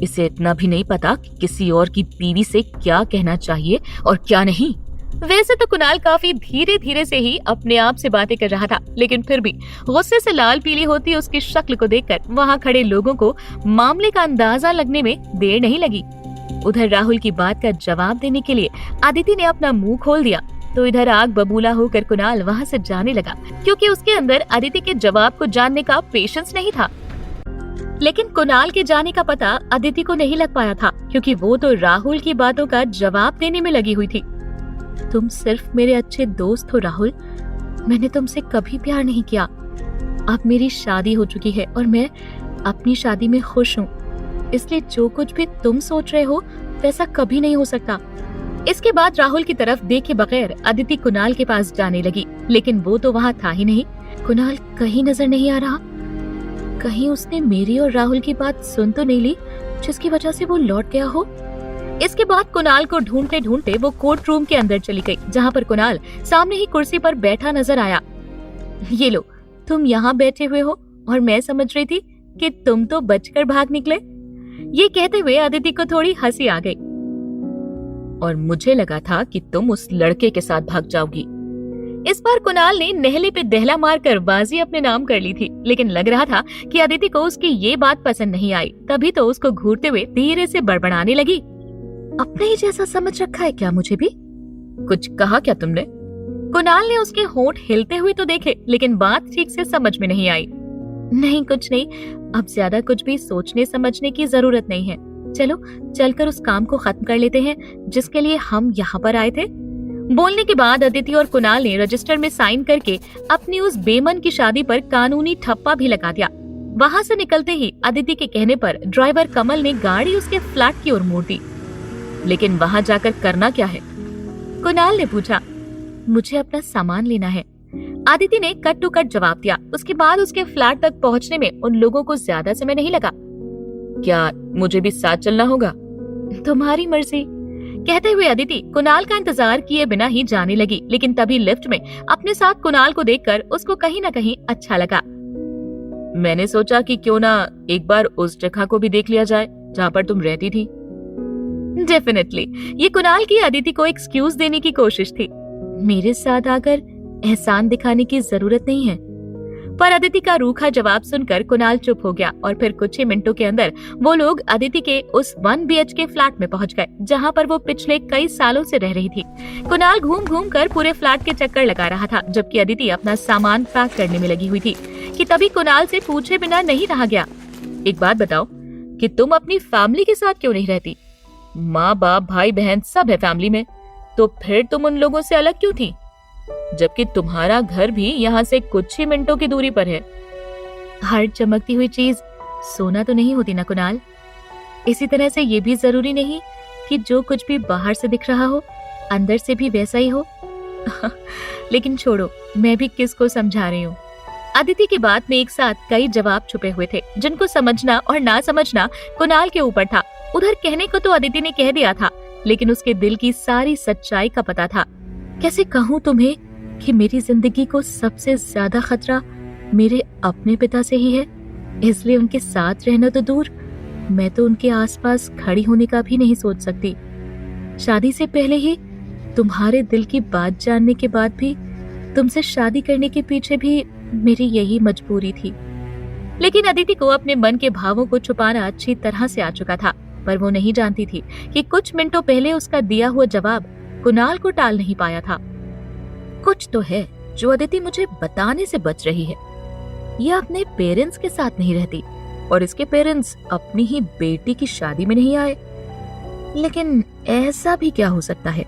[SPEAKER 1] इसे इतना भी नहीं पता कि किसी और की बीवी से क्या कहना चाहिए और क्या नहीं।
[SPEAKER 2] वैसे तो कुणाल काफी धीरे धीरे से ही अपने आप से बातें कर रहा था, लेकिन फिर भी गुस्से से लाल पीली होती उसकी शक्ल को देखकर वहाँ खड़े लोगों को मामले का अंदाजा लगने में देर नहीं लगी। उधर राहुल की बात का जवाब देने के लिए अदिति ने अपना मुंह खोल दिया, तो इधर आग बबूला होकर कुणाल वहाँ से जाने लगा, क्योंकि उसके अंदर अदिति के जवाब को जानने का पेशेंस नहीं था। लेकिन कुणाल के जाने का पता अदिति को नहीं लग पाया था, क्योंकि वो तो राहुल की बातों का जवाब देने में लगी हुई थी। तुम सिर्फ मेरे अच्छे दोस्त हो राहुल, मैंने तुमसे कभी प्यार नहीं किया। अब मेरी शादी हो चुकी है और मैं अपनी शादी में खुश हूँ, इसलिए जो कुछ भी तुम सोच रहे हो वैसा कभी नहीं हो सकता। इसके बाद राहुल की तरफ देखे बगैर अदिति कुणाल के पास जाने लगी, लेकिन वो तो वहाँ था ही नहीं। कुणाल कहीं नजर नहीं आ रहा। कहीं उसने मेरी और राहुल की बात सुन तो नहीं ली, जिसकी वजह से वो लौट गया हो। इसके बाद कुणाल को ढूंढते ढूंढते वो कोर्ट रूम के अंदर चली गई, जहाँ पर कुणाल सामने ही कुर्सी पर बैठा नजर आया। ये लो, तुम यहाँ बैठे हुए हो और मैं समझ रही थी कि तुम तो बचकर भाग निकले। ये कहते हुए अदिति को थोड़ी हंसी आ गई।
[SPEAKER 1] और मुझे लगा था कि तुम उस लड़के के साथ भाग जाओगी।
[SPEAKER 2] इस बार कुणाल ने नहले पे दहला मारकर बाजी अपने नाम कर ली थी, लेकिन लग रहा था कि अदिति को उसकी ये बात पसंद नहीं आई। तभी तो उसको घूरते हुए धीरे से बड़बड़ाने लगी।
[SPEAKER 1] अपने ही जैसा समझ रखा है क्या मुझे भी? कुछ कहा क्या तुमने?
[SPEAKER 2] कुणाल ने उसके होंठ हिलते हुए तो देखे, लेकिन बात ठीक से समझ में नहीं आई। नहीं, कुछ नहीं, अब ज्यादा कुछ भी सोचने समझने की जरूरत नहीं है। चलो चलकर उस काम को खत्म कर लेते हैं जिसके लिए हम यहाँ पर आए थे। बोलने के बाद अदिति और कुणाल ने रजिस्टर में साइन करके अपनी उस बेमन की शादी पर कानूनी ठप्पा भी लगा दिया। वहाँ से निकलते ही अदिति के कहने पर ड्राइवर कमल ने गाड़ी उसके फ्लैट की ओर मोड़ दी।
[SPEAKER 1] लेकिन वहाँ जाकर करना क्या है?
[SPEAKER 2] कुणाल ने पूछा। मुझे अपना सामान लेना है, आदिति ने कट टू कट जवाब दिया। उसके बाद उसके फ्लैट तक पहुँचने में उन लोगों को ज्यादा समय नहीं लगा।
[SPEAKER 1] क्या मुझे भी साथ चलना होगा?
[SPEAKER 2] तुम्हारी मर्जी, कहते हुए अदिति कुणाल का इंतजार किए बिना ही जाने लगी। लेकिन तभी लिफ्ट में अपने साथ कुणाल को देखकर उसको कहीं न कहीं अच्छा लगा।
[SPEAKER 1] मैंने सोचा कि क्यों ना एक बार उस जगह को भी देख लिया जाए जहाँ पर तुम रहती थी।
[SPEAKER 2] डेफिनेटली, ये कुणाल की अदिति को एक्सक्यूज देने की कोशिश थी। मेरे साथ आकर एहसान दिखाने की जरूरत नहीं है। पर अदिति का रूखा जवाब सुनकर कुणाल चुप हो गया और फिर कुछ ही मिनटों के अंदर वो लोग अदिति के उस 1 BHK फ्लैट में पहुंच गए, जहां पर वो पिछले कई सालों से रह रही थी। कुणाल घूम घूम कर पूरे फ्लैट के चक्कर लगा रहा था, जबकि अदिति अपना सामान पैक करने में लगी हुई थी कि तभी कुणाल से पूछे बिना नहीं रहा गया।
[SPEAKER 1] एक बात बताओ कि तुम अपनी फैमिली के साथ क्यों नहीं रहती? माँ बाप भाई बहन सब है फैमिली में, तो फिर तुम उन लोगों से अलग क्यों थी, जबकि तुम्हारा घर भी यहाँ से कुछ ही मिनटों की दूरी पर है?
[SPEAKER 2] हर चमकती हुई चीज सोना तो नहीं होती ना कुणाल। इसी तरह से ये भी जरूरी नहीं कि जो कुछ भी बाहर से दिख रहा हो अंदर से भी वैसा ही हो। लेकिन छोड़ो, मैं भी किसको समझा रही हूँ। अदिति की बात में एक साथ कई जवाब छुपे हुए थे, जिनको समझना और ना समझना कुणाल के ऊपर था। उधर कहने को तो अदिति ने कह दिया था, लेकिन उसके दिल की सारी सच्चाई का पता था। कैसे कहूँ तुम्हें कि मेरी जिंदगी को सबसे ज्यादा खतरा मेरे अपने पिता से ही है, इसलिए उनके साथ रहना तो दूर, मैं तो उनके आसपास खड़ी होने का भी नहीं सोच सकती। शादी से पहले ही तुम्हारे दिल की बात जानने के बाद भी तुमसे शादी करने के पीछे भी मेरी यही मजबूरी थी। लेकिन अदिति को अपने मन के भावों को छुपाना अच्छी तरह से आ चुका था, पर वो नहीं जानती थी कि कुछ मिनटों पहले उसका दिया हुआ जवाब कुणाल को टाल नहीं पाया था।
[SPEAKER 1] कुछ तो है जो अदिति मुझे बताने से बच रही है। यह अपने पेरेंट्स के साथ नहीं रहती और इसके पेरेंट्स अपनी ही बेटी की शादी में नहीं आए। लेकिन ऐसा भी क्या हो सकता है?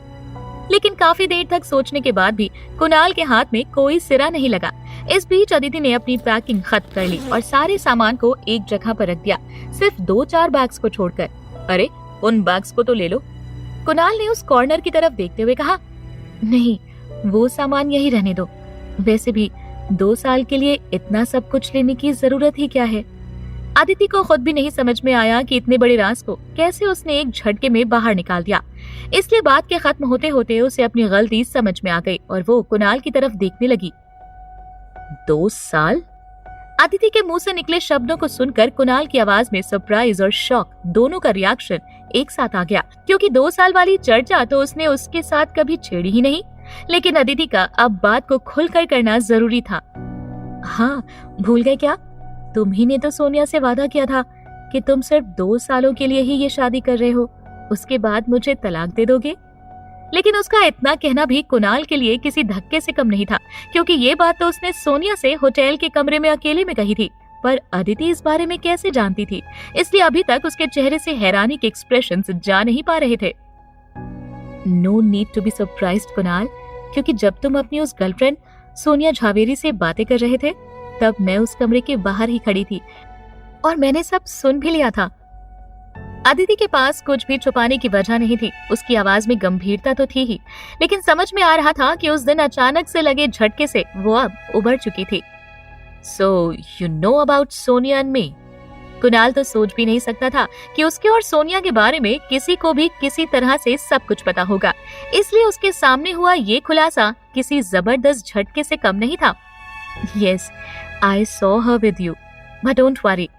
[SPEAKER 2] लेकिन काफी देर तक सोचने के बाद भी कुणाल के हाथ में कोई सिरा नहीं लगा। इस बीच अदिति ने अपनी पैकिंग खत्म कर ली और सारे सामान को एक जगह पर रख दिया, सिर्फ 2-4 बैग्स को छोड़कर।
[SPEAKER 1] अरे, उन बैग्स को तो ले लो,
[SPEAKER 2] कुणाल ने उस कॉर्नर की तरफ देखते हुए कहा। नहीं, वो सामान यही रहने दो। वैसे भी 2 साल के लिए इतना सब कुछ लेने की जरूरत ही क्या है। अदिति को खुद भी नहीं समझ में आया कि इतने बड़े राज को कैसे उसने एक झटके में बाहर निकाल दिया। इसलिए बात के खत्म होते होते उसे अपनी गलती समझ में आ गई और वो कुणाल की तरफ देखने लगी।
[SPEAKER 1] 2 साल?
[SPEAKER 2] अदिति के मुंह से निकले शब्दों को सुनकर कुणाल की आवाज में सरप्राइज और शॉक दोनों का रिएक्शन एक साथ आ गया, क्योंकि 2 साल वाली चर्चा तो उसने उसके साथ कभी छेड़ी ही नहीं। लेकिन अदिति का अब बात को खुलकर करना जरूरी था। हाँ, भूल गए क्या? तुम ही ने तो सोनिया से वादा किया था कि तुम सिर्फ 2 सालों के लिए ही ये शादी कर रहे हो, उसके बाद मुझे तलाक दे दोगे। लेकिन उसका इतना कहना भी कुणाल के लिए किसी धक्के से कम नहीं था, क्योंकि ये बात तो उसने सोनिया से होटल के कमरे में अकेले में कही थी। पर अदिति इस बारे में कैसे जानती थी, इसलिए अभी तक उसके चेहरे से हैरानी के एक्सप्रेशंस जा नहीं पा रहे थे। No need to be surprised Kunal, क्योंकि जब तुम अपनी उस गर्लफ्रेंड सोनिया झावेरी से बातें कर रहे थे, तब मैं उस कमरे के बाहर ही खड़ी थी और मैंने सब सुन भी लिया था। अदिति के पास कुछ भी छुपाने की वजह नहीं थी। उसकी आवाज में गंभीरता तो थी ही, लेकिन समझ में आ रहा था कि उस दिन अचानक से लगे झटके से वो अब उभर चुकी थी।
[SPEAKER 1] So you know about Sonia and me?
[SPEAKER 2] Kunal तो सोच भी नहीं सकता था कि उसके और सोनिया के बारे में किसी को भी किसी तरह से सब कुछ पता होगा, इसलिए उसके सामने हुआ ये खुलासा किसी जबरदस्त झटके से कम नहीं था। Yes, I saw her with you, but don't worry,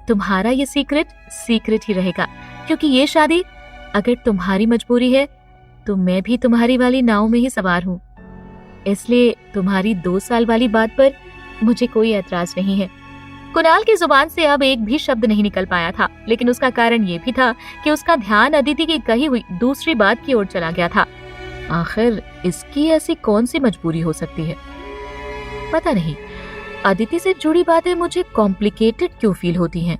[SPEAKER 2] तुम्हारा ये सीक्रेट ही रहेगा, क्योंकि ये शादी अगर तुम्हारी मजबूरी है तो मैं भी तुम्हारी वाली नाव में ही सवार हूँ, इसलिए तुम्हारी 2 साल वाली बात पर मुझे कोई एतराज नहीं है। कुणाल की जुबान से अब एक भी शब्द नहीं निकल पाया था, लेकिन उसका कारण ये भी था कि उसका ध्यान अदिति की कही हुई दूसरी बात की ओर चला गया था। आखिर इसकी ऐसी कौन सी मजबूरी हो सकती है? पता नहीं, अदिति से जुड़ी बातें मुझे कॉम्प्लिकेटेड क्यों फील होती हैं।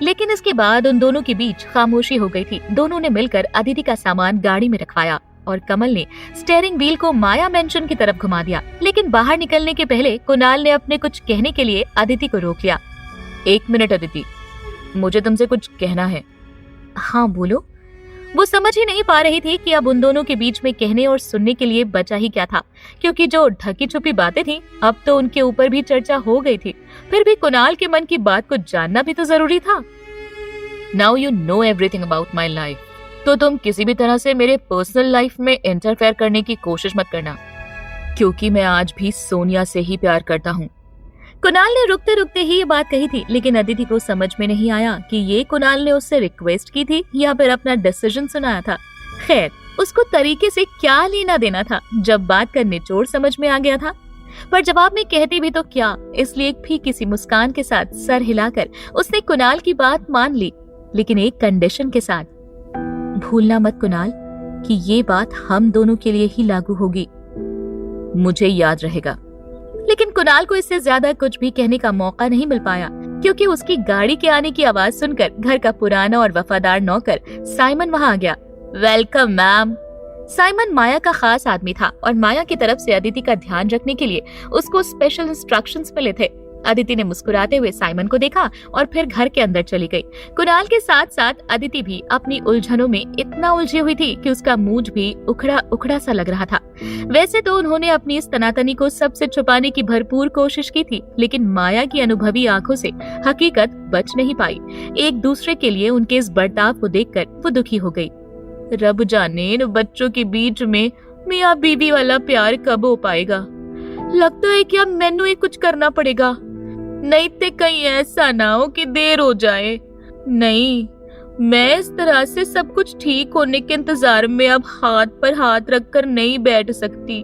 [SPEAKER 2] लेकिन इसके बाद उन दोनों के बीच खामोशी हो गई थी। दोनों ने मिलकर अदिति का सामान गाड़ी में रखवाया और कमल ने स्टीयरिंग व्हील को माया मेंशन की तरफ घुमा दिया। लेकिन बाहर निकलने के पहले कुणाल ने अपने कुछ कहने के लिए अदिति को रोक लिया।
[SPEAKER 1] 1 मिनट अदिति, मुझे तुमसे कुछ कहना है।
[SPEAKER 2] हाँ बोलो। वो समझ ही नहीं पा रही थी कि अब उन दोनों के बीच में कहने और सुनने के लिए बचा ही क्या था, क्योंकि जो ढकी छुपी बातें थी अब तो उनके ऊपर भी चर्चा हो गई थी। फिर भी कुणाल के मन की बात को जानना भी तो जरूरी था।
[SPEAKER 1] Now you know everything about my life, तो तुम किसी भी तरह से मेरे पर्सनल लाइफ में इंटरफेयर करने की कोशिश मत करना, क्योंकि मैं आज भी सोनिया से ही प्यार करता हूँ।
[SPEAKER 2] कुणाल ने रुकते रुकते ही ये बात कही थी, लेकिन अदिति को समझ में नहीं आया कि ये कुणाल ने उससे रिक्वेस्ट की थी या फिर अपना डिसीजन सुनाया था। खैर, उसको तरीके से क्या लेना देना था जब बात का निचोड़ समझ में आ गया था। पर जवाब में कहती भी तो क्या, इसलिए भी किसी मुस्कान के साथ सर हिलाकर उसने कुणाल की बात मान ली, लेकिन एक कंडीशन के साथ। भूलना मत कुणाल कि ये बात हम दोनों के लिए ही लागू होगी।
[SPEAKER 1] मुझे याद रहेगा।
[SPEAKER 2] लेकिन कुणाल को इससे ज्यादा कुछ भी कहने का मौका नहीं मिल पाया, क्योंकि उसकी गाड़ी के आने की आवाज सुनकर घर का पुराना और वफादार नौकर साइमन वहां आ गया।
[SPEAKER 1] Welcome ma'am.
[SPEAKER 2] साइमन माया का खास आदमी था और माया की तरफ से अदिति का ध्यान रखने के लिए उसको स्पेशल इंस्ट्रक्शंस मिले थे। अदिति ने मुस्कुराते हुए साइमन को देखा और फिर घर के अंदर चली गई। कुणाल के साथ साथ अदिति भी अपनी उलझनों में इतना उलझी हुई थी कि उसका मूड भी उखड़ा उखड़ा सा लग रहा था। वैसे तो उन्होंने अपनी इस तनातनी को सबसे छुपाने की भरपूर कोशिश की थी, लेकिन माया की अनुभवी आंखों से हकीकत बच नहीं पाई। एक दूसरे के लिए उनके इस बर्ताव को देखकर वो दुखी हो गई।
[SPEAKER 1] रब जाने इन बच्चों के बीच में मियां बीवी वाला प्यार कब हो पाएगा। लगता है कि अब मैनू ही कुछ करना पड़ेगा, नहीं तो कहीं ऐसा ना हो कि देर हो जाए। नहीं, मैं इस तरह से सब कुछ ठीक होने के इंतजार में अब हाथ पर हाथ रखकर नहीं बैठ सकती।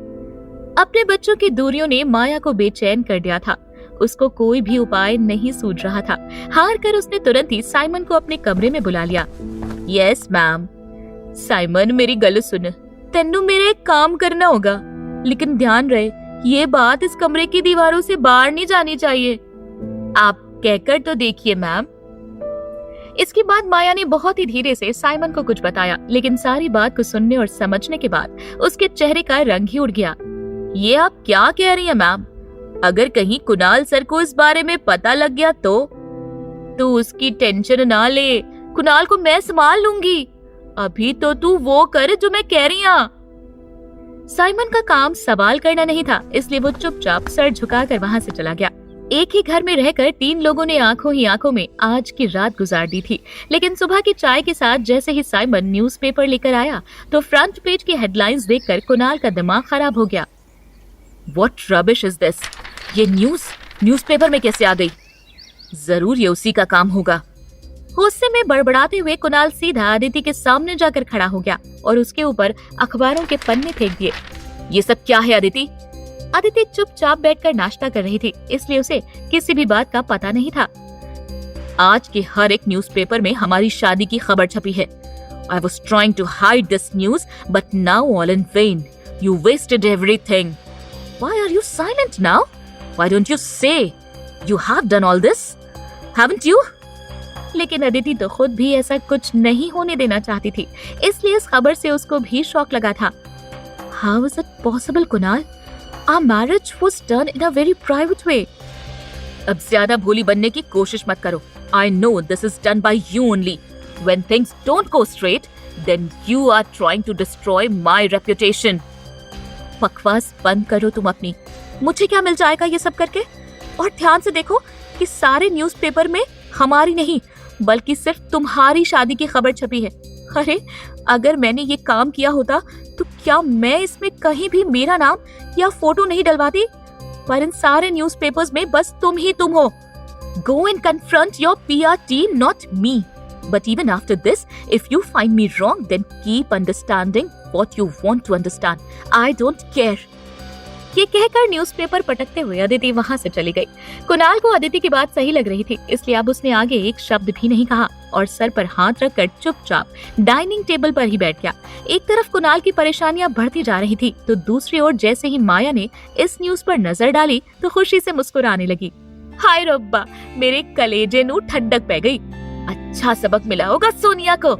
[SPEAKER 2] अपने बच्चों की दूरियों ने माया को बेचैन कर दिया था। उसको कोई भी उपाय नहीं सूझ रहा था। हार कर उसने तुरंत ही साइमन को अपने कमरे में बुला लिया।
[SPEAKER 1] Yes ma'am. साइमन, मेरी गल सुन, तेनू मेरा एक काम करना होगा, लेकिन ध्यान रहे ये बात इस कमरे की दीवारों से बाहर नहीं जानी चाहिए। आप कहकर तो देखिए मैम।
[SPEAKER 2] इसके बाद माया ने बहुत ही धीरे से साइमन को कुछ बताया, लेकिन सारी बात को सुनने और समझने के बाद उसके चेहरे का रंग ही उड़ गया।
[SPEAKER 1] ये आप क्या कह रही हैं मैम? अगर कहीं कुणाल सर को इस बारे में पता लग गया तो उसकी टेंशन ना ले, कुणाल को मैं संभाल लूंगी। अभी तो तू वो कर जो मैं कह रही हूँ।
[SPEAKER 2] साइमन का काम सवाल करना नहीं था, इसलिए वो चुपचाप सर झुकाकर वहां से चला गया। एक ही घर में रहकर 3 लोगों ने आंखों ही आंखों में आज की रात गुजार दी थी, लेकिन सुबह की चाय के साथ जैसे ही साइमन न्यूज़पेपर लेकर आया तो फ्रंट पेज की हेडलाइंस देखकर कुणाल का दिमाग खराब हो गया।
[SPEAKER 1] What rubbish is this? ये न्यूज़पेपर में कैसे आ गई? जरूर ये उसी का काम होगा।
[SPEAKER 2] गुस्से में बड़बड़ाते हुए कुणाल सीधा अदिति के सामने जाकर खड़ा हो गया और उसके ऊपर अखबारों के पन्ने फेंक दिए।
[SPEAKER 1] ये सब क्या है अदिति?
[SPEAKER 2] अदिति चुपचाप बैठकर नाश्ता कर रही थी, इसलिए उसे किसी भी बात का पता नहीं था।
[SPEAKER 1] आज के हर एक न्यूज़पेपर में हमारी शादी की खबर छपी है। I was trying to hide this news, but now all in vain. You wasted everything. Why are you silent now? Why don't you say you have done all this? Haven't you?
[SPEAKER 2] लेकिन अदिति तो खुद भी ऐसा कुछ नहीं होने देना चाहती थी, इसलिए इस खबर से उसको भी शौक लगा था।
[SPEAKER 1] How is it possible, Kunal? Our marriage was done in a very private way. अब ज्यादा भोली बनने की कोशिश मत करो। I know this is done by you only. When things don't go straight, then you are trying to destroy my reputation.
[SPEAKER 2] बकवास बंद करो तुम अपनी। मुझे क्या मिल जाएगा ये सब करके? और ध्यान से देखो कि सारे न्यूज़पेपर में
[SPEAKER 1] हमारी नहीं बल्कि सिर्फ तुम्हारी शादी की खबर छपी है। अरे अगर मैंने ये काम किया होता तो क्या मैं इसमें कहीं भी मेरा नाम या फोटो नहीं डलवाती? पर इन सारे न्यूज़पेपर्स में बस तुम ही तुम हो। Go and confront your PR team, not me. But even after this, if you find me wrong, then keep understanding what you want to understand. I don't care.
[SPEAKER 2] ये कहकर न्यूज़पेपर पटकते हुए अदिति वहाँ से चली गई। कुणाल को अदिति की बात सही लग रही थी, इसलिए अब उसने आगे एक शब्द भी नहीं कहा और सर पर हाथ रखकर चुपचाप डाइनिंग टेबल पर ही बैठ गया। एक तरफ कुणाल की परेशानियां बढ़ती जा रही थी तो दूसरी ओर जैसे ही माया ने इस न्यूज पर नजर डाली तो खुशी से मुस्कुराने लगी।
[SPEAKER 1] हाय रब्बा, मेरे कलेजे नू ठंडक पै गई। अच्छा सबक मिला होगा सोनिया को।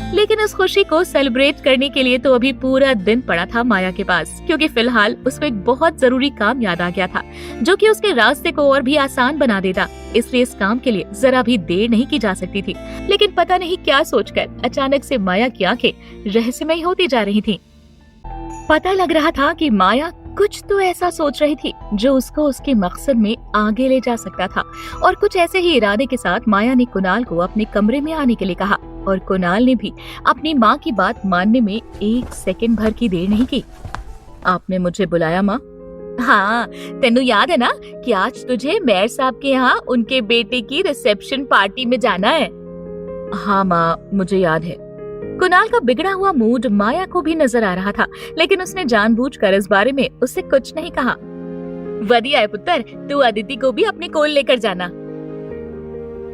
[SPEAKER 2] लेकिन उस खुशी को सेलिब्रेट करने के लिए तो अभी पूरा दिन पड़ा था माया के पास, क्योंकि फिलहाल उसको एक बहुत जरूरी काम याद आ गया था जो कि उसके रास्ते को और भी आसान बना देता। इसलिए इस काम के लिए जरा भी देर नहीं की जा सकती थी। लेकिन पता नहीं क्या सोचकर अचानक से माया की आंखें रहस्यमयी होती जा रही थीं। पता लग रहा था कि माया कुछ तो ऐसा सोच रही थी जो उसको उसके मकसद में आगे ले जा सकता था। और कुछ ऐसे ही इरादे के साथ माया ने कुणाल को अपने कमरे में आने के लिए कहा और कुणाल ने भी अपनी माँ की बात मानने में एक सेकंड भर की देर नहीं की।
[SPEAKER 1] आपने मुझे बुलाया माँ? हाँ, तेनू याद है ना कि आज तुझे मेयर साहब के यहाँ उनके बेटे की रिसेप्शन पार्टी में जाना है? हाँ माँ, मुझे याद है।
[SPEAKER 2] कुणाल का बिगड़ा हुआ मूड माया को भी नजर आ रहा था, लेकिन उसने जानबूझकर इस बारे में उससे कुछ नहीं कहा।
[SPEAKER 1] बढ़िया है पुत्र, तू अदिति को भी अपने कोल लेकर जाना।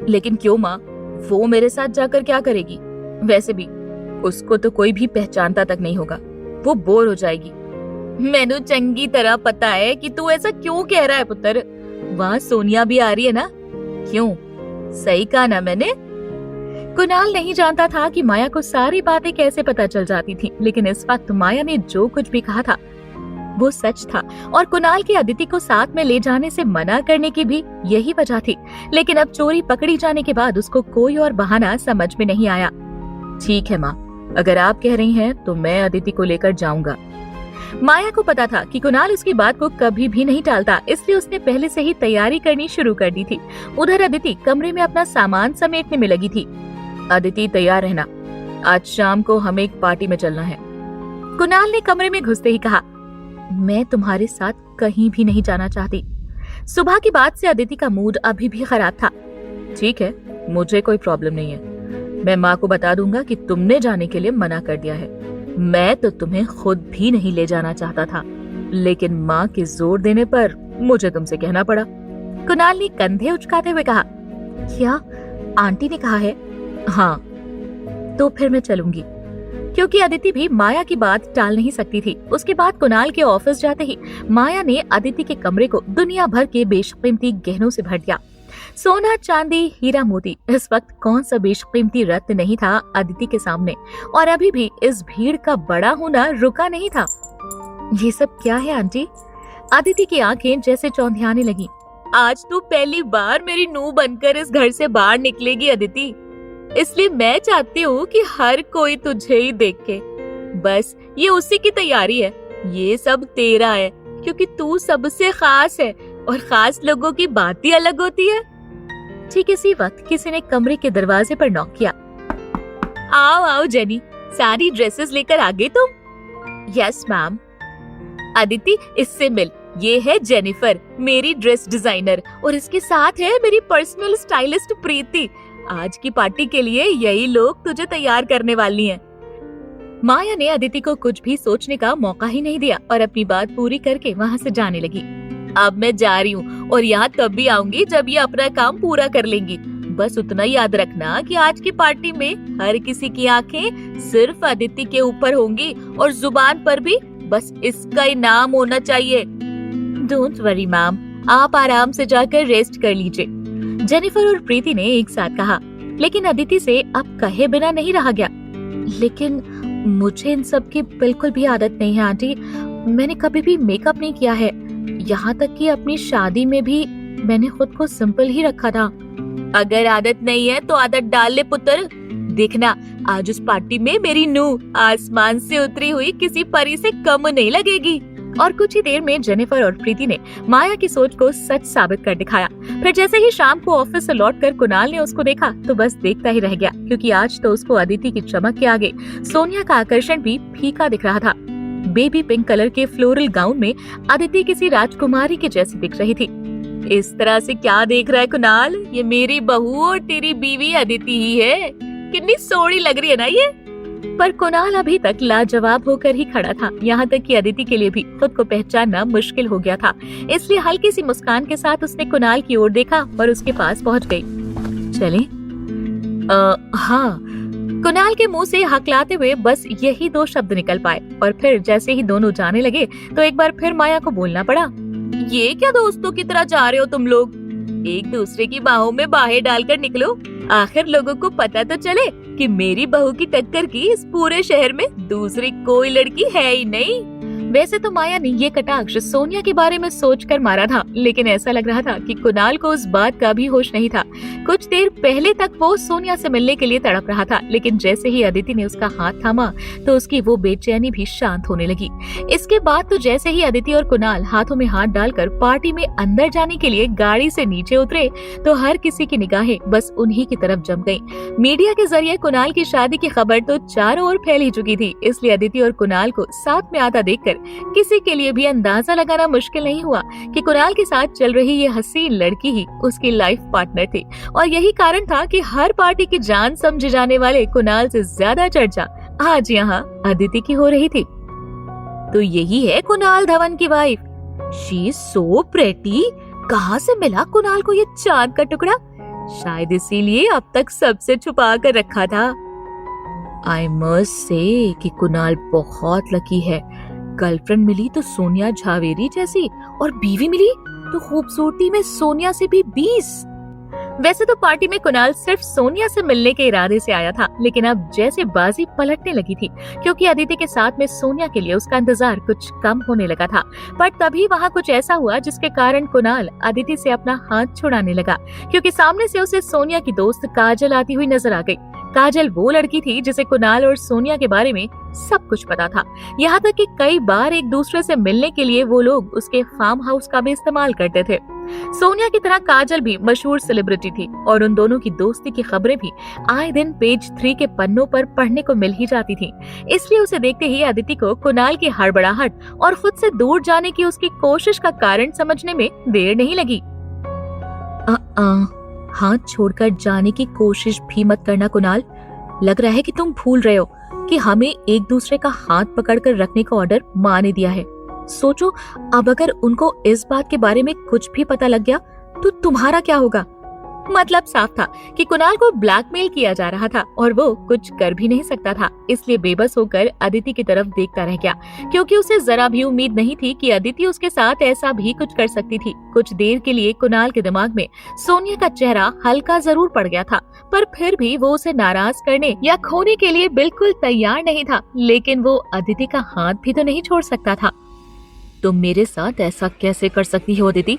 [SPEAKER 1] लेकिन क्यों माँ, वो मेरे साथ जाकर क्या करेगी? वैसे भी उसको तो कोई भी पहचानता तक नहीं होगा, वो बोर हो जाएगी। मैनू चंगी तरह पता है कि तू ऐसा क्यों कह रहा है पुत्र। वहाँ सोनिया भी आ रही है ना? क्यों, सही कहा ना मैंने?
[SPEAKER 2] कुणाल नहीं जानता था कि माया को सारी बातें कैसे पता चल जाती थी, लेकिन इस वक्त माया ने जो कुछ भी कहा था वो सच था और कुणाल की अदिति को साथ में ले जाने से मना करने की भी यही वजह थी। लेकिन अब चोरी पकड़ी जाने के बाद उसको कोई और बहाना समझ में नहीं आया।
[SPEAKER 1] ठीक है माँ, अगर आप कह रही हैं तो मैं अदिति को लेकर जाऊंगा।
[SPEAKER 2] माया को पता था कि कुणाल उसकी बात को कभी भी नहीं टालता, इसलिए उसने पहले से ही तैयारी करनी शुरू कर दी थी। उधर अदिति कमरे में अपना सामान समेटने में लगी थी।
[SPEAKER 1] अदिति तैयार रहना, आज शाम को हमें एक पार्टी में चलना है।
[SPEAKER 2] कुणाल ने कमरे में घुसते ही कहा, मैं तुम्हारे साथ कहीं भी नहीं जाना चाहती। सुबह की बात से अदिति का मूड अभी भी खराब था।
[SPEAKER 1] ठीक है, मुझे कोई प्रॉब्लम नहीं है, मैं माँ को बता दूंगा कि तुमने जाने के लिए मना कर दिया है। मैं तो तुम्हें खुद भी नहीं ले जाना चाहता था, लेकिन माँ के जोर देने पर मुझे तुमसे कहना पड़ा।
[SPEAKER 2] कुणाल ने कंधे उचकाते हुए कहा, क्या आंटी ने कहा है?
[SPEAKER 1] हाँ।
[SPEAKER 2] तो फिर मैं चलूंगी, क्योंकि अदिति भी माया की बात टाल नहीं सकती थी। उसके बाद कुणाल के ऑफिस जाते ही माया ने अदिति के कमरे को दुनिया भर के बेशकीमती गहनों से भर दिया। सोना, चांदी, हीरा, मोती, इस वक्त कौन सा बेशकीमती रत्न नहीं था अदिति के सामने। और अभी भी इस भीड़ का बड़ा होना रुका नहीं था। ये सब क्या है आंटी? अदिति की आंखें जैसे चौंधियाने लगी।
[SPEAKER 1] आज तू पहली बार मेरी नूह बनकर इस घर से बाहर निकलेगी अदिति, इसलिए मैं चाहती हूँ कि हर कोई तुझे ही देखे। बस ये उसी की तैयारी है, ये सब तेरा है, क्योंकि तू सबसे खास है और खास लोगों की बात ही अलग होती है।
[SPEAKER 2] ठीक इसी वक्त किसी ने कमरे के दरवाजे पर नॉक किया।
[SPEAKER 1] आओ आओ जेनी, सारी ड्रेसेस लेकर आ गई तुम? Yes ma'am. अदिति, इससे मिल, ये है जेनिफर, मेरी ड्रेस डिजाइनर, और इसके साथ है मेरी पर्सनल स्टाइलिस्ट प्रीति। आज की पार्टी के लिए यही लोग तुझे तैयार करने वाली हैं।
[SPEAKER 2] माया ने अदिति को कुछ भी सोचने का मौका ही नहीं दिया और अपनी बात पूरी करके वहाँ से जाने लगी।
[SPEAKER 1] अब मैं जा रही हूँ और यहाँ तब भी आऊंगी जब ये अपना काम पूरा कर लेंगी। बस उतना याद रखना कि आज की पार्टी में हर किसी की आंखें सिर्फ अदिति के ऊपर होंगी और जुबान पर भी बस इसका ही नाम होना चाहिए।
[SPEAKER 2] डोंट वरी मैम, आप आराम से जाकर रेस्ट कर लीजिए, जेनिफर और प्रीति ने एक साथ कहा। लेकिन अदिति से अब कहे बिना नहीं रहा गया। लेकिन मुझे इन सब की बिल्कुल भी आदत नहीं है आंटी, मैंने कभी भी मेकअप नहीं किया है, यहाँ तक कि अपनी शादी में भी मैंने खुद को सिंपल ही रखा था।
[SPEAKER 1] अगर आदत नहीं है तो आदत डाल ले पुत्र। देखना, आज उस पार्टी में मेरी नूह आसमान से उतरी हुई किसी परी से कम नहीं लगेगी।
[SPEAKER 2] और कुछ ही देर में जेनिफर और प्रीति ने माया की सोच को सच साबित कर दिखाया। फिर जैसे ही शाम को ऑफिस से लौटकर कुणाल ने उसको देखा तो बस देखता ही रह गया, क्योंकि आज तो उसको अदिति की चमक के आगे सोनिया का आकर्षण भी फीका दिख रहा था। बेबी पिंक कलर के फ्लोरल गाउन में अदिति किसी राजकुमारी के जैसी दिख रही थी। इस तरह से क्या देख रहा है कुणाल? ये मेरी बहू और तेरी बीवी अदिति ही है। कितनी सोहनी लग रही है ना ये। पर कुणाल अभी तक लाजवाब होकर ही खड़ा था, यहाँ तक कि अदिति के लिए भी खुद को पहचानना मुश्किल हो गया था। इसलिए हल्की सी मुस्कान के साथ उसने कुणाल की ओर देखा और उसके पास पहुँच गई। चले? हाँ। कुणाल के मुंह से हकलाते हुए बस यही दो शब्द निकल पाए, और फिर जैसे ही दोनों जाने लगे तो एक बार फिर माया को बोलना पड़ा। ये क्या दोस्तों की तरह जा रहे हो तुम लोग? एक दूसरे की बाहों में बाहें डालकर निकलो। आखिर लोगों को पता तो चले कि मेरी बहू की टक्कर की इस पूरे शहर में दूसरी कोई लड़की है ही नहीं। वैसे तो माया ने ये कटाक्ष सोनिया के बारे में सोचकर मारा था, लेकिन ऐसा लग रहा था कि कुणाल को उस बात का भी होश नहीं था। कुछ देर पहले तक वो सोनिया से मिलने के लिए तड़प रहा था, लेकिन जैसे ही अदिति ने उसका हाथ थामा तो उसकी वो बेचैनी भी शांत होने लगी। इसके बाद तो जैसे ही अदिति और कुणाल हाथों में हाथ डालकर पार्टी में अंदर जाने के लिए गाड़ी से नीचे उतरे तो हर किसी की निगाहें बस उन्हीं की तरफ जम गई। मीडिया के जरिए कुणाल की शादी की खबर तो चारों ओर फैल ही चुकी थी, इसलिए अदिति और कुणाल को साथ में आता देखकर किसी के लिए भी अंदाजा लगाना मुश्किल नहीं हुआ कि कुणाल के साथ चल रही ये हसीन लड़की ही उसकी लाइफ पार्टनर थी। और यही कारण था कि हर पार्टी की जान समझे जाने वाले कुणाल से ज्यादा चर्चा आज यहाँ अदिति की हो रही थी। तो यही है कुणाल धवन की wife. She is so pretty. कहाँ से मिला कुणाल को ये चांद का टुकड़ा? शायद इसीलिए अब तक सबसे छुपा कर रखा था। आई मस्ट से कि कुणाल बहुत लकी है। गर्लफ्रेंड मिली तो सोनिया झावेरी जैसी, और बीवी मिली तो खूबसूरती में सोनिया से भी 20। वैसे तो पार्टी में कुणाल सिर्फ सोनिया से मिलने के इरादे से आया था, लेकिन अब जैसे बाजी पलटने लगी थी, क्योंकि अदिति के साथ में सोनिया के लिए उसका इंतजार कुछ कम होने लगा था। पर तभी वहाँ कुछ ऐसा हुआ जिसके कारण कुणाल अदिति से अपना हाथ छुड़ाने लगा, क्योंकि सामने से उसे सोनिया की दोस्त काजल आती हुई नजर आ गई। काजल वो लड़की थी जिसे कुणाल और सोनिया के बारे में सब कुछ पता था, यहाँ तक कि कई बार एक दूसरे से मिलने के लिए वो लोग उसके फार्म हाउस का भी इस्तेमाल करते थे। सोनिया की तरह काजल भी मशहूर सेलिब्रिटी थी, और उन दोनों की दोस्ती की खबरें भी आए दिन पेज 3 के पन्नों पर पढ़ने को मिल ही जाती थी। इसलिए उसे देखते ही अदिति को कुणाल की हड़बड़ाहट और खुद से दूर जाने की उसकी कोशिश का कारण समझने में देर नहीं लगी। हाथ छोड़कर जाने की कोशिश भी मत करना कुणाल। लग रहा है कि तुम भूल रहे हो कि हमें एक दूसरे का हाथ पकड़कर रखने का ऑर्डर माँ ने दिया है। सोचो, अब अगर उनको इस बात के बारे में कुछ भी पता लग गया तो तुम्हारा क्या होगा? मतलब साफ था कि कुणाल को ब्लैकमेल किया जा रहा था और वो कुछ कर भी नहीं सकता था। इसलिए बेबस होकर अदिति की तरफ देखता रह गया, क्योंकि उसे जरा भी उम्मीद नहीं थी कि अदिति उसके साथ ऐसा भी कुछ कर सकती थी। कुछ देर के लिए कुणाल के दिमाग में सोनिया का चेहरा हल्का जरूर पड़ गया था, पर फिर भी वो उसे नाराज करने या खोने के लिए बिल्कुल तैयार नहीं था। लेकिन वो अदिति का हाथ भी तो नहीं छोड़ सकता था। तुम मेरे साथ ऐसा कैसे कर सकती हो अदिति?